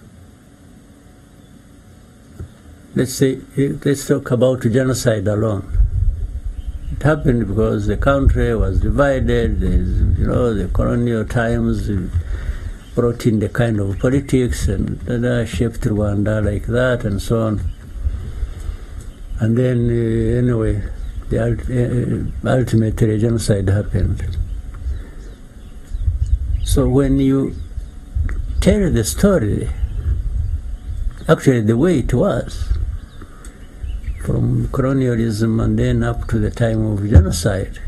A: Let's talk about genocide alone. It happened because the country was divided. The colonial times brought in the kind of politics and shaped Rwanda like that and so on. And then, anyway, ultimately genocide happened. So when you tell the story, actually the way it was, from colonialism and then up to the time of genocide,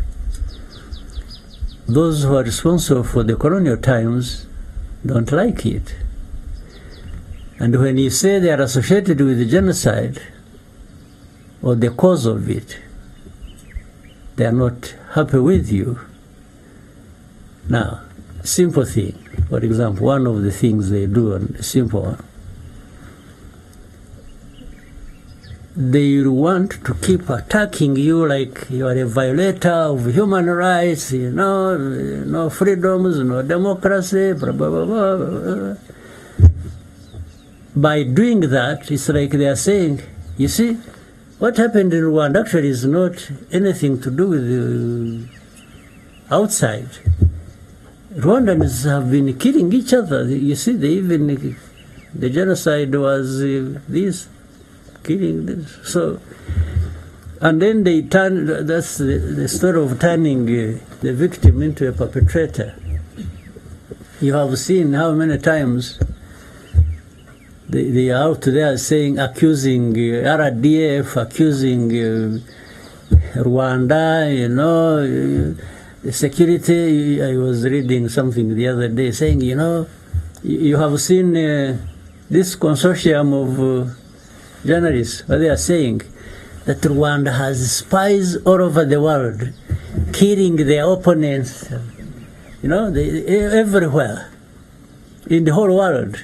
A: those who are responsible for the colonial times don't like it. And when you say they are associated with the genocide or the cause of it, they are not happy with you. Now, simple thing, for example, one of the things they do, and a simple one, they want to keep attacking you like you are a violator of human rights, no freedoms, no democracy, blah, blah, blah, blah, blah. By doing that, it's like they are saying, you see, what happened in Rwanda actually is not anything to do with outside, Rwandans have been killing each other. You see, the genocide was this, killing this. So, and then they turn, that's the story of turning the victim into a perpetrator. You have seen how many times they are out there saying, accusing RDF, accusing Rwanda, you know, the security. I was reading something the other day saying, you know, you have seen this consortium of journalists, what they are saying, that Rwanda has spies all over the world, killing their opponents, you know, everywhere, in the whole world.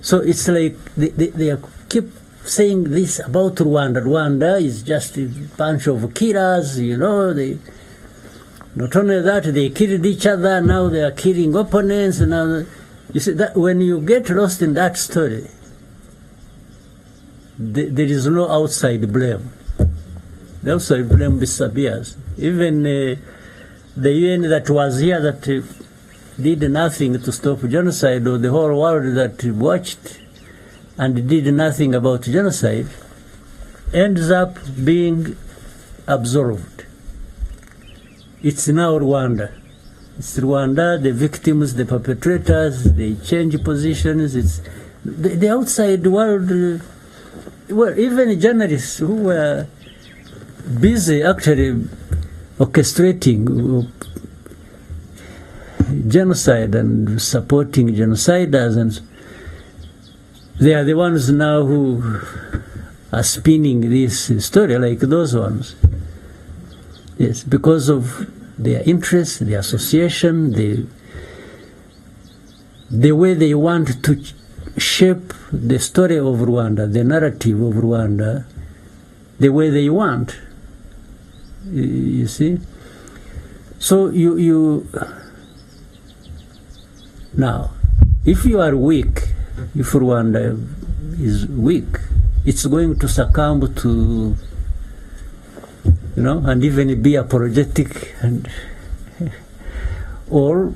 A: So it's like they keep saying this about Rwanda. Rwanda is just a bunch of killers, you know. Not only that, they killed each other, now they are killing opponents. Now, you see, that when you get lost in that story, there is no outside blame. The outside blame disappears. Even the UN that was here that did nothing to stop genocide, or the whole world that watched and did nothing about genocide, ends up being absolved. It's now Rwanda. It's Rwanda, the victims, the perpetrators, they change positions. It's the outside world. Well, even journalists who were busy actually orchestrating genocide and supporting genociders, and they are the ones now who are spinning this story like those ones. Yes, because of their interest, their association, the way they want to shape the story of Rwanda, the narrative of Rwanda, the way they want. You see? So you now, if you are weak, if Rwanda is weak, it's going to succumb to, you know, and even be apologetic, and or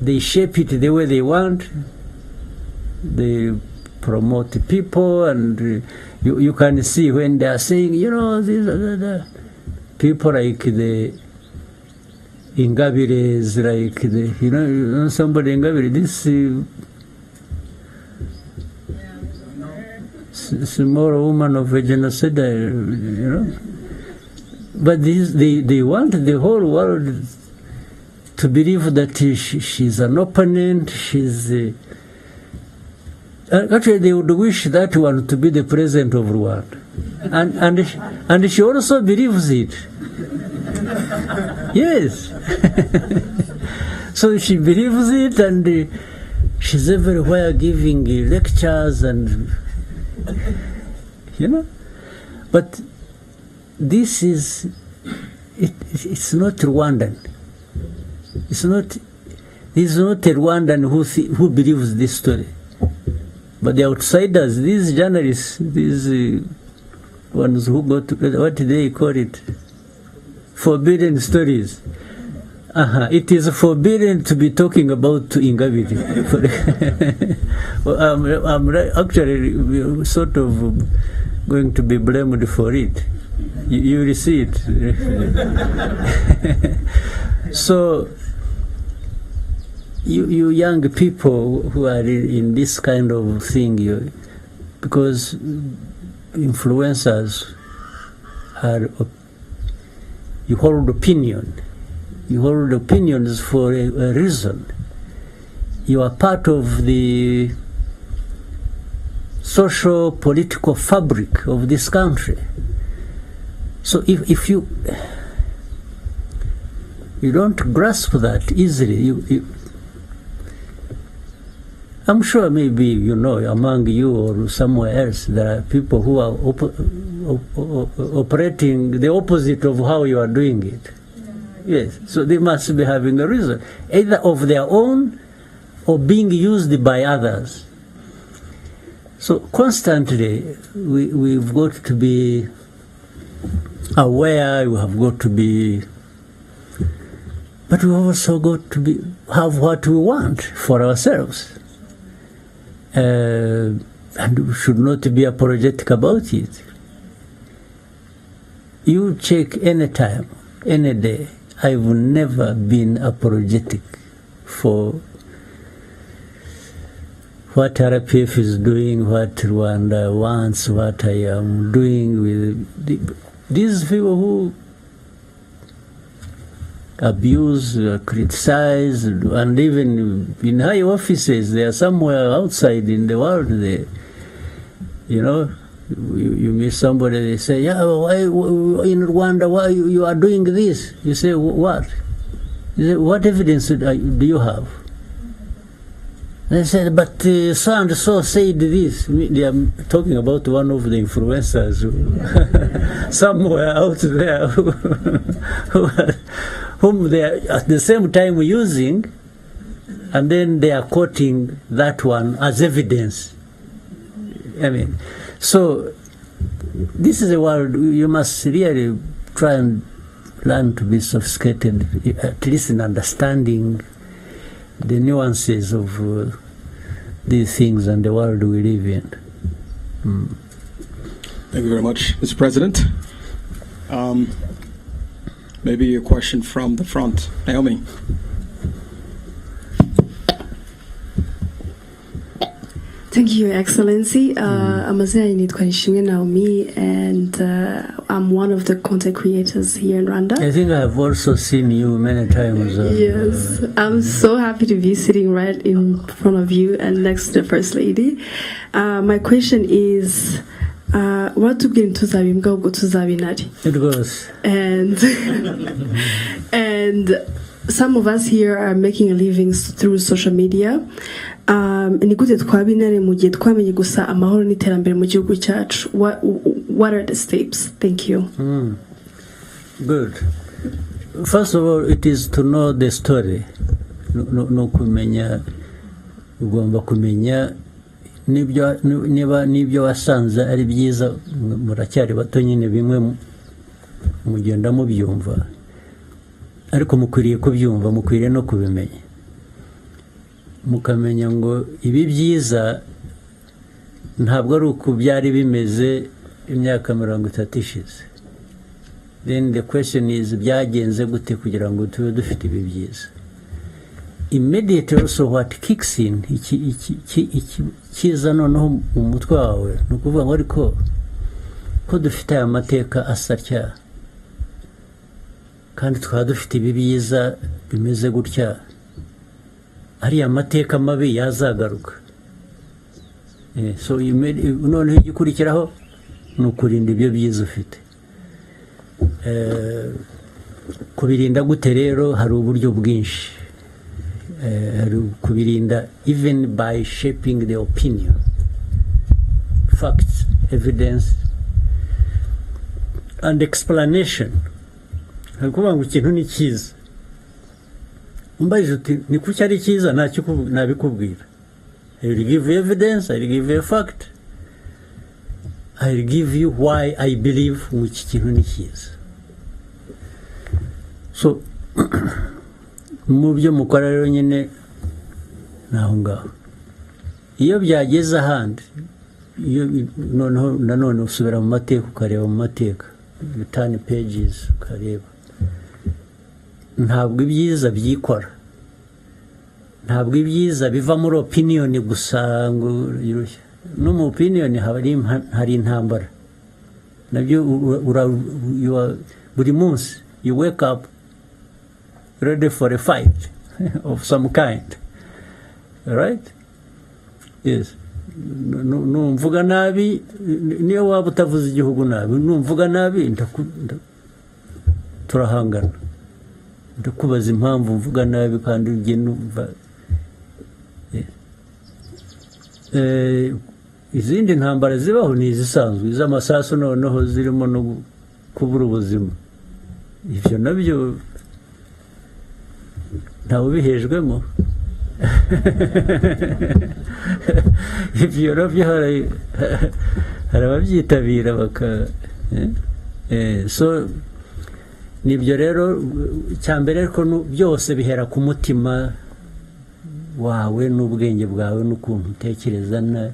A: they shape it the way they want. They promote people, and you can see when they are saying, you know, these people like the Ingabires, like the, you know somebody Ingabire, this small woman of a genocide, you know. But they want the whole world to believe that she's an opponent, she's... actually, they would wish that one to be the president of Rwanda. And she also believes it. Yes. So she believes it, and she's everywhere giving lectures, and, you know. But this is, it's not Rwandan. This is not a Rwandan who believes this story. But the outsiders, these journalists, these ones who go to, what do they call it? Forbidden stories. It is forbidden to be talking about Ingabire. Well, I'm actually sort of going to be blamed for it. You will see it. So, you young people who are in this kind of thing, because influencers are, you hold opinion. You hold opinions for a reason. You are part of the social political fabric of this country. So if you don't grasp that easily, I'm sure maybe, you know, among you or somewhere else, there are people who are operating the opposite of how you are doing it. Yes, so they must be having a reason, either of their own or being used by others. So constantly, we've got to be aware, we have got to be, but we also got to be have what we want for ourselves, and we should not be apologetic about it. You check any time, any day, I've never been apologetic for what RPF is doing, what Rwanda wants, what I am doing with these people who abuse, criticize, and even in high offices, they are somewhere outside in the world. They, you know, you meet somebody, they say, yeah, why in Rwanda, why you are doing this? You say, what? You say, what evidence do you have? They said, but so and so said this. They are talking about one of the influencers somewhere out there whom they are at the same time using, and then they are quoting that one as evidence. I mean, so this is a world you must really try and learn to be sophisticated, at least in understanding the nuances of these things and the world we live in.
B: Thank you very much, Mr. President. Maybe a question from the front. Naomi.
G: Thank you, Your Excellency. Amazina Twari Naomi, and I'm one of the content creators here in Rwanda.
A: I think I've also seen you many times.
G: Yes, I'm so happy to be sitting right in front of you and next to the First Lady. My question is, what to get into Tuzabinari?
A: It goes.
G: And some of us here are making a living through social media. Ni gute twabinare mu gihe twamenye gusa amahoro n'iterambere mu gihugu cyacu? What are the steps? Thank you.
A: Good. First of all, it is to know the story. No kumenya, ugomba kumenya nibyo wasanze ari byiza, muracyari bato nyine bimwe mugenda mubyumva, ariko mukwiriye kubyumva, mukwiriye no kubimenya, mukamenya ngo ibi byiza ntabwo ari uko byari bimeze imyaka 30 ishize. Then the question is, byagenze gute kugira ngo tube dufite ibi byiza? Immediately also what kicks in, kiza noneho mu mutwe wawe, ni ukuvuga ngo ariko ko dufite aya mateka asatya, kandi twaba dufite ibi byiza bimeze gutya, ariya mateka mabi yazagaruka. So noneho igikurikiraho ni ukurinda ibyo byiza ufite. Kubirinda gute rero? Hari uburyo bwinshi. Kubirinda even by shaping the opinion, facts, evidence, and explanation. Hakuba ngo ikintu ni cyiza, umbaje uti ni kuki ari cyiza, nabikubwira. I will give you evidence, I will give you a fact, I will give you why I believe which kintu ni cyiza. So mu byo mukora rero nyine naho ngaho, iyo byageze ahandi, iyo nanone usubira mu mateka ukareba mu mateka, you turn pages ukareba, ntabwo ibyiza byikora, ntabwo ibyiza biva muri opinion gusa ngo yirushye. No mu opinion hari intambara nabyo, buri munsi you wake up ready for a fight of some kind, right? Yes. Numvuga nabi, niyo waba utavuze igihugu nabi, numvuga nabi turahangana, ndakubaza impamvu mvuga nabi kandi ugiye numva. Izindi ntambara zibaho ni izisanzwe, iz'amasasu noneho zirimo no kubura ubuzima. Ibyo nabyo ntawe ubihejwemo. Ibyo nabyo hari ababyitabira So nibyo rero cyambere ko byose bihera ku mutima wawe n'ubwenge bwawe n'ukuntu utekereza na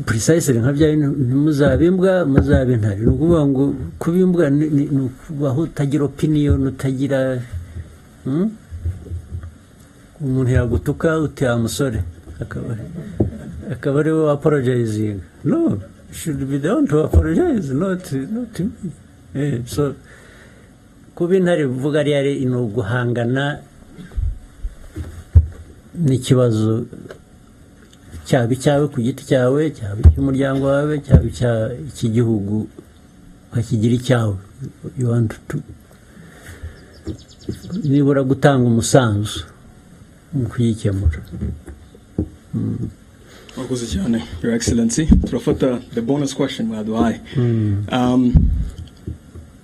A: precisely nka bya ntimuzabimbwa muzabintari n'ukuvuga ngo kubimbwa baho utagira opinion utagira umuntu yagutuka uti amusore akaba ari we apologizing. No, should be the one to apologize, not to me. So kuba intare vuga ari no guhangana n'ikibazo cyaba cyawe ku giti cyawe, cyaba cy'umuryango wawe, cyaba cy'igihugu ukakigira icyawe. You want to nibura gutanga umusanzu mu kuyikemura.
B: Mwakoze cyane, Your Excellency. Turafata the bonus question mwaduhaye.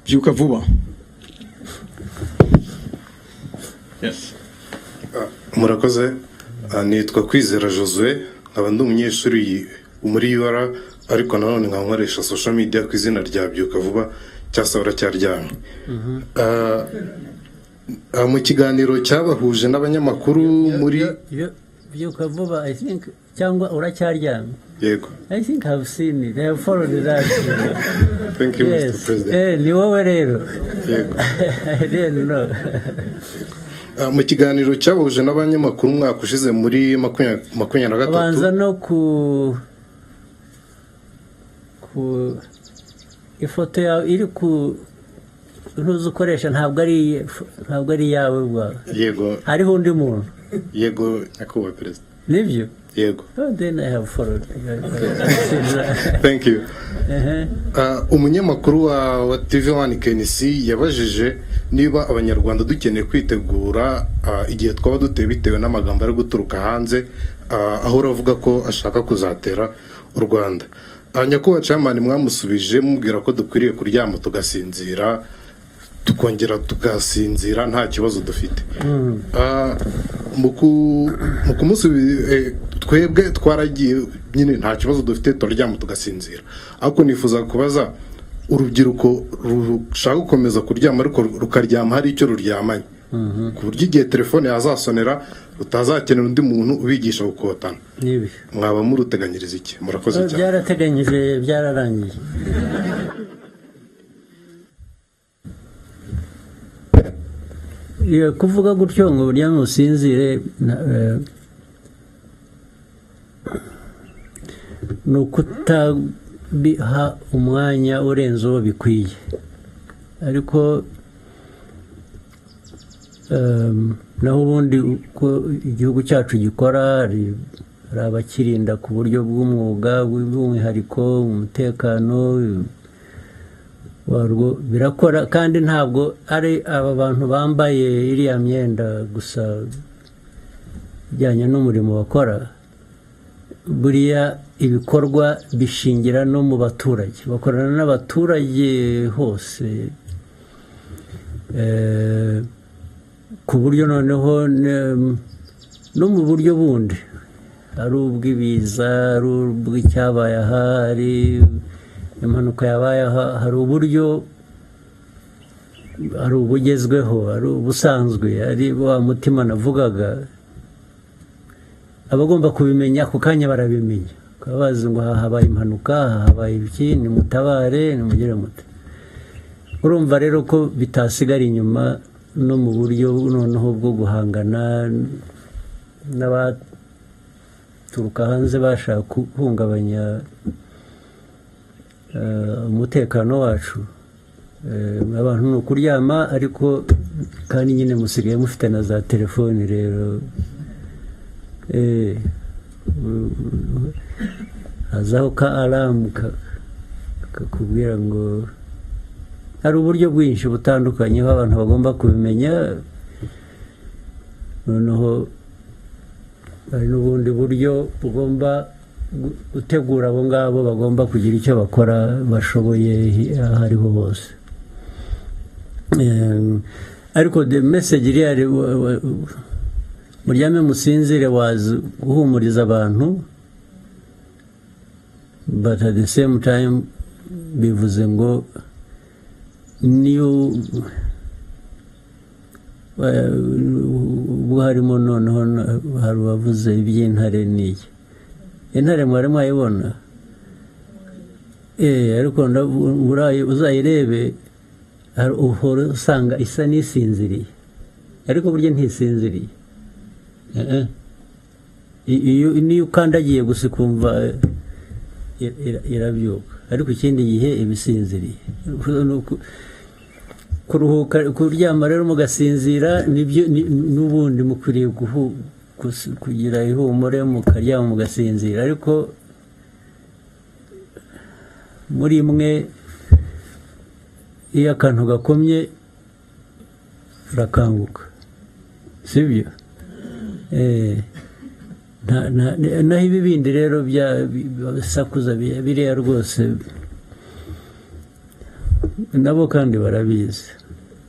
B: Byuka vuba. Yes.
H: Murakoze. Nitwa Kwizera Josue, nkaba ndi umunyeshuri muri UR, ariko nanone nkankoresha social media ku izina rya Byuka vuba cyasabura cyaryamye. Mu kiganiro cyabahuje n'abanyamakuru muri
A: Byuka vuba, I think cyangwa uracyaryamye.
H: Yego.
A: I think I've seen it. I have followed that.
H: Thank you, yes. Mr. President.
A: Ni wowe rero.
H: Yego.
A: I didn't know.
H: Mu kiganiro cyabahuje n'abanyamakuru mwaka ushize muri 2023.
A: Banza no ku ifoto yawe iri ku ntuzukoresha ntabwo ari yawe bwawe.
H: Yego.
A: Hariho undi muntu.
H: Yego, nyakubahwa Perezida.
A: Nibyo?
H: Yego.
A: Oh, then I have followed.
H: Thank you. Umunyamakuru wa TV1 KNC yabajije niba abanyarwanda dukeneye kwitegura igihe twaba duteye bitewe n'amagambo ari guturuka hanze, aho uravuga ko ashaka kuzatera u Rwanda. Nyakubahwa Chairman mwamusubije mubwira ko dukwiriye kuryama tugasinzira, tukongera tugasinzira nta kibazo dufite. Twebwe twaragiye nyine nta kibazo dufite turyama tugasinzira, ariko nifuza kubaza urubyiruko rushaka gukomeza kuryama ariko rukaryama hari icyo ruryamanye, ku buryo igihe telefone yazasonera rutazakenera undi muntu ubigisha gukotana. Mwaba muruteganyiriza iki? Murakoze cyane.
A: Byarateganyije, byararangiye. Kuvuga gutyo ngo uryame usinzire ni ukutabiha umwanya urenze uwo bikwiye, ariko naho ubundi uko igihugu cyacu gikora hari abakirinda ku buryo bw'umwuga bw'umwihariko, umutekano warwo birakora, kandi ntabwo ari aba bantu bambaye iriya myenda gusa bijyanye n'umurimo bakora. Buriya ibikorwa bishingira no mu baturage, bakorana n'abaturage hose, ku buryo noneho no mu buryo bundi, ari ubw'ibiza, ari ubw'icyabaye aha, ari impanuka yabaye aha, hari uburyo, ari ubugezweho, ari ubusanzwe, ari wa mutima navugaga, abagomba kubimenya ako kanya barabimenya, bakaba bazi ngo habaye impanuka, habaye iki, nimutabare, nimugire mute. Urumva rero ko bitasigara inyuma no mu buryo noneho bwo guhangana n'abaturuka hanze bashaka guhungabanya umutekano wacu. Abantu ni ukuryama, ariko kandi nyine musigaye mufite na za telefoni rero, hazaho ka alamu kakubwira ngo hari uburyo bwinshi butandukanye aho abantu bagomba kubimenya. Noneho hari n'ubundi buryo bugomba gutegura abo ngabo bagomba kugira icyo bakora bashoboye aho ariho hose. Ariko the message iri muryame musinzire wazi guhumuriza abantu, but at the same time bivuze ngo niyo ubwo harimo noneho hari uwavuze iby'intare n'iki intare mwari mwayibona ariko uzayirebe uhora usanga isa n'isinziriye ariko burya ntisinziriye niyo ukandagiye gusa ukumva irabyuka ariko ikindi gihe ibisinziriye kuruhuka kuryama rero mugasinzira nibyo n'ubundi mukwiriye kugira ihumure mukaryama mugasinzira ariko muri mwe iyo akantu gakomye urakanguka sibyo naho ibi bindi rero bisakuza biriya rwose nabo kandi barabizi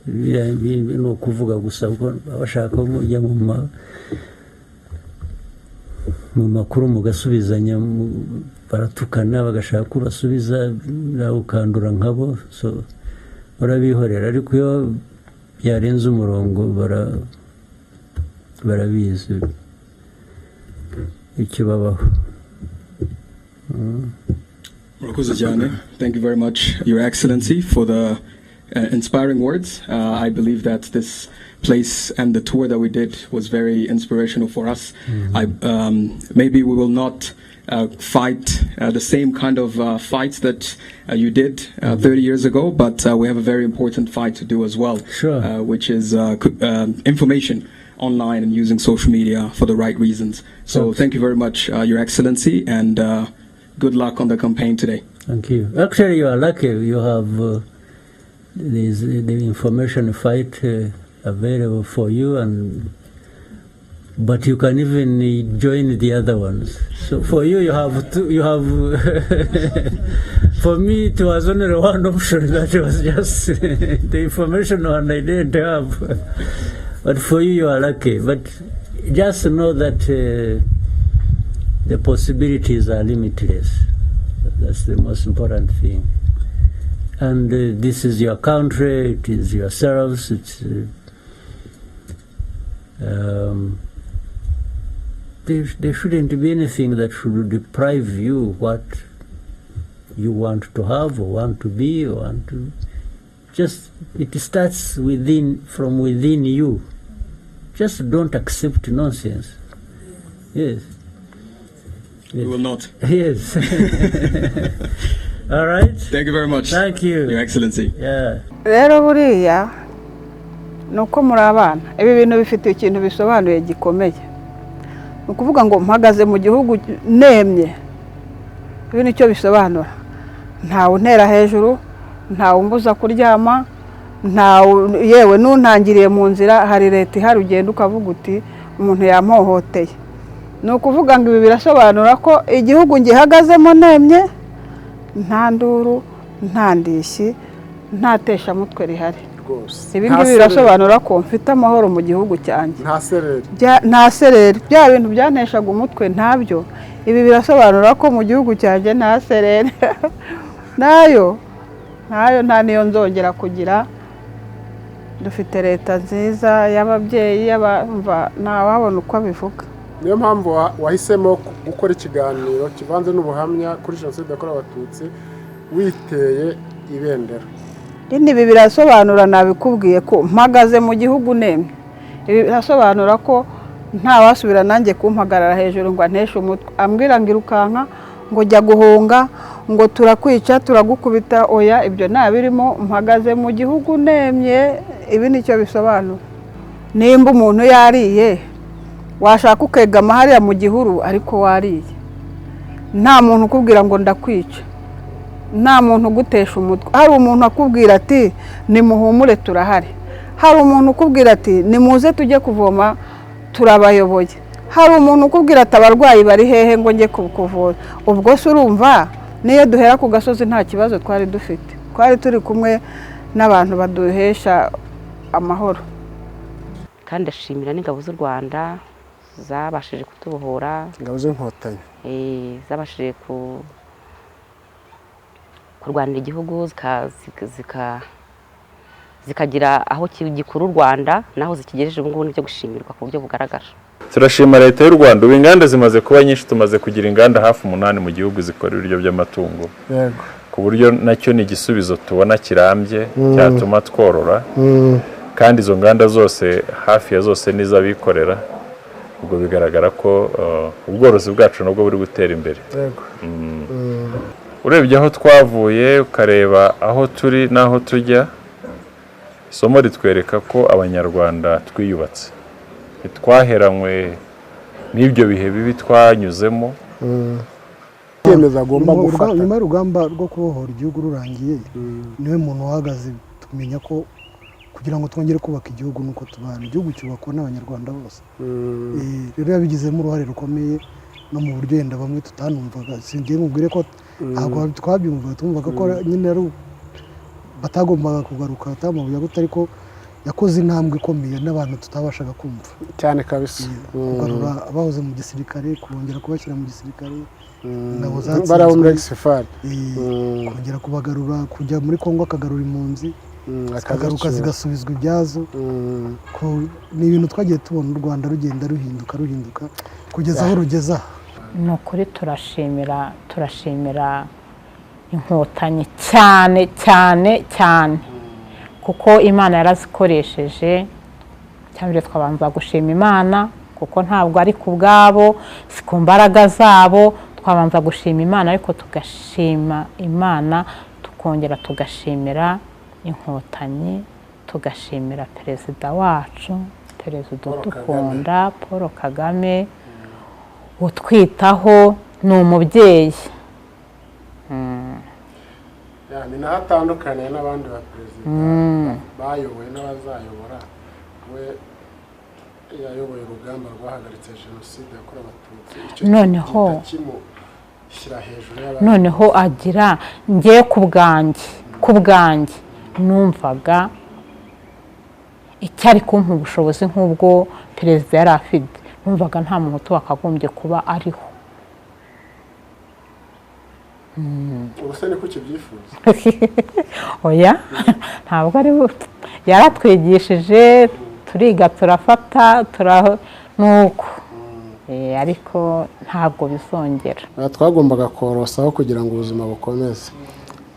A: ni ukuvuga gusa kuko bashaka mujya mu makuru mugasubizanya baratukana bagashaka ko basubiza nawe ukandura nkabo so barabihorera ariko iyo byarenze umurongo barabizi icyo babaho.
B: Thank you very much, Your Excellency, for the inspiring words. I believe that this place and the tour that we did was very inspirational for us. Maybe we will not fight the same kind of fights that you did 30 years ago, but we have a very important fight to do as well, which is information online and using social media for the right reasons. So thank you very much, Your Excellency, and good luck on the campaign today.
A: Thank you. Actually, you are lucky. You have the information fight available for you, but you can even join the other ones. So for you, you have for me, it was only one option. That was just the information one I didn't have. But for you, you are lucky. But just know that the possibilities are limitless. That's the most important thing. And this is your country, it is yourselves, it's there shouldn't be anything that should deprive you what you want to have or want to be or want to. Just it starts from within you. Just don't accept nonsense. Yes.
B: We will not.
A: Yes. All right.
B: Thank you very much.
A: Thank you,
B: Your Excellency.
A: Yeah.
I: Rero buriya nuko muri abana ibi bintu bifite ikintu bisobanuye gikomeye. Ukuvuga ngo mpagaze mu gihugu nemye. Ibi nicyo bisobanura. Ntawe untera hejuru, ntawe umbuza kuryama, ntawe yewe nuntangiriye mu nzira hari leta ihari ugenda ukavuga uti umuntu yampohoteye. Nukuvuga ngo ibi birasobanura ko igihugu ngihagazemo nemye nta nduru nta ndishyi nta tesha mutwe rihari rwose. Ibi ngibi birasobanura ko mfite amahoro mu gihugu cyanjye. Nta sereri bya bintu byaneshaga umutwe ntabyo. Ibi birasobanura ko mu gihugu cyanjye nta sereri nayo nta niyo nzongera kugira. Dufite leta nziza y'ababyeyi y'abamva ntawabona uko abivuga.
J: Niyo mpamvu wahisemo gukora ikiganiro kivanze n'ubuhamya kuri Jenoside yakorewe Abatutsi witeye ibendera.
I: Ibi birasobanura nabikubwiye ko mpagaze mu gihugu nemye. Ibi birasobanura ko nta wasubira nanjye kumpagarara hejuru ngo anteshe umutwe ambwira ngirukanka ngo jya guhunga ngo turakwica turagukubita oya ibyo nabirimo mpagaze mu gihugu nemye. Ibi nicyo bisobanura. Nimba umuntu yariye washaka ukegama hariya mu gihuru ariko wariye nta muntu ukubwira ngo ndakwica nta muntu ugutesha umutwe. Hari umuntu akubwira ati nimuhumure turahari. Hari umuntu ukubwira ati nimuze tujye kuvoma turabayoboye. Hari umuntu ukubwira ati abarwayi bari hehe ngo njye kuvura. Ubwo se urumva niyo duhera ku gasozi nta kibazo twari dufite. Twari turi kumwe n'abantu baduhesha amahoro.
K: Kandi ashimira n'ingabo z'u Rwanda zabashije kutubohora.
J: Ingabo z'Inkotanyi
K: zabashije kurwanira igihugu zikagira aho gikuru u Rwanda naho zikigejeje ubu ngubu n'ibyo gushimirwa ku buryo bugaragara.
L: Turashima leta y'u Rwanda, ubu inganda zimaze kuba nyinshi, tumaze kugira inganda hafi 8 mu gihugu zikora ibiryo by'amatungo, ku buryo nacyo ni igisubizo tubona kirambye cyatuma tworora, kandi izo nganda zose hafi ya zose n'iz'abikorera, ubwo bigaragara ko ubworozi bwacu nabwo buri gutera imbere. Urebye aho twavuye ukareba aho turi n'aho tujya, isomo ritwereka ko abanyarwanda twiyubatse, twaheranywe n'ibyo bihe bibi twanyuzemo.
M: Nyuma y'urugamba rwo kubohora igihugu rurangiye, niwe muntu uhagaze tumenya ko kugira ngo twongere kubaka igihugu nuko tubana, igihugu cyubakwa n'abanyarwanda bose. Rero yabigizemo uruhare rukomeye no mu buryo yenda bamwe tutanumvaga. Singiye nkubwire ko ntabwo twabyumvaga, tumvaga ko nyine ari batagombaga kugaruka tamabuye gute, ariko yakoze intambwe ikomeye n'abantu tutabashaga kumva
J: cyane kabisa.
M: Kugarura abahoze mu gisirikare, kubongera kubashyira mu gisirikare, ingabo
J: zatsinzwe,
M: kongera kubagarura, kujya muri Kongo akagarura impunzi, akagaruka zigasubizwa ibyazo. Ni ibintu twagiye tubona u Rwanda rugenda ruhinduka kugeza aho rugeza.
N: Ni ukuri turashimira inkotanyi cyane cyane cyane, kuko Imana yarazikoresheje. Cyambere twabanza gushima Imana, kuko ntabwo ari ku bwabo, si ku mbaraga zabo. Twabanza gushima Imana, ariko tugashima Imana, tukongera tugashimira inkotanyi, tugashimira perezida wacu, perezida dukunda Paul Kagame, utwitaho, ni umubyeyi.
J: Ni naho atandukaniye n'abandi ba perezida bayoboye n'abazayobora. We yayoboye urugamba rwahagaritse jenoside yakorewe Abatutsi, noneho
N: agira ngiye ku bwanjye numvaga icyari kumpa ubushobozi nk'ubwo perezida yari afite, numvaga nta muntu wakagombye kuba ariho.
J: Ubuse ni kuki byifuza?
N: Oya, ntabwo ari yaratwigishije, turiga turafata nuko, ariko ntabwo bizongera.
J: Twagombaga korosaho kugira ngo ubuzima bukomeze.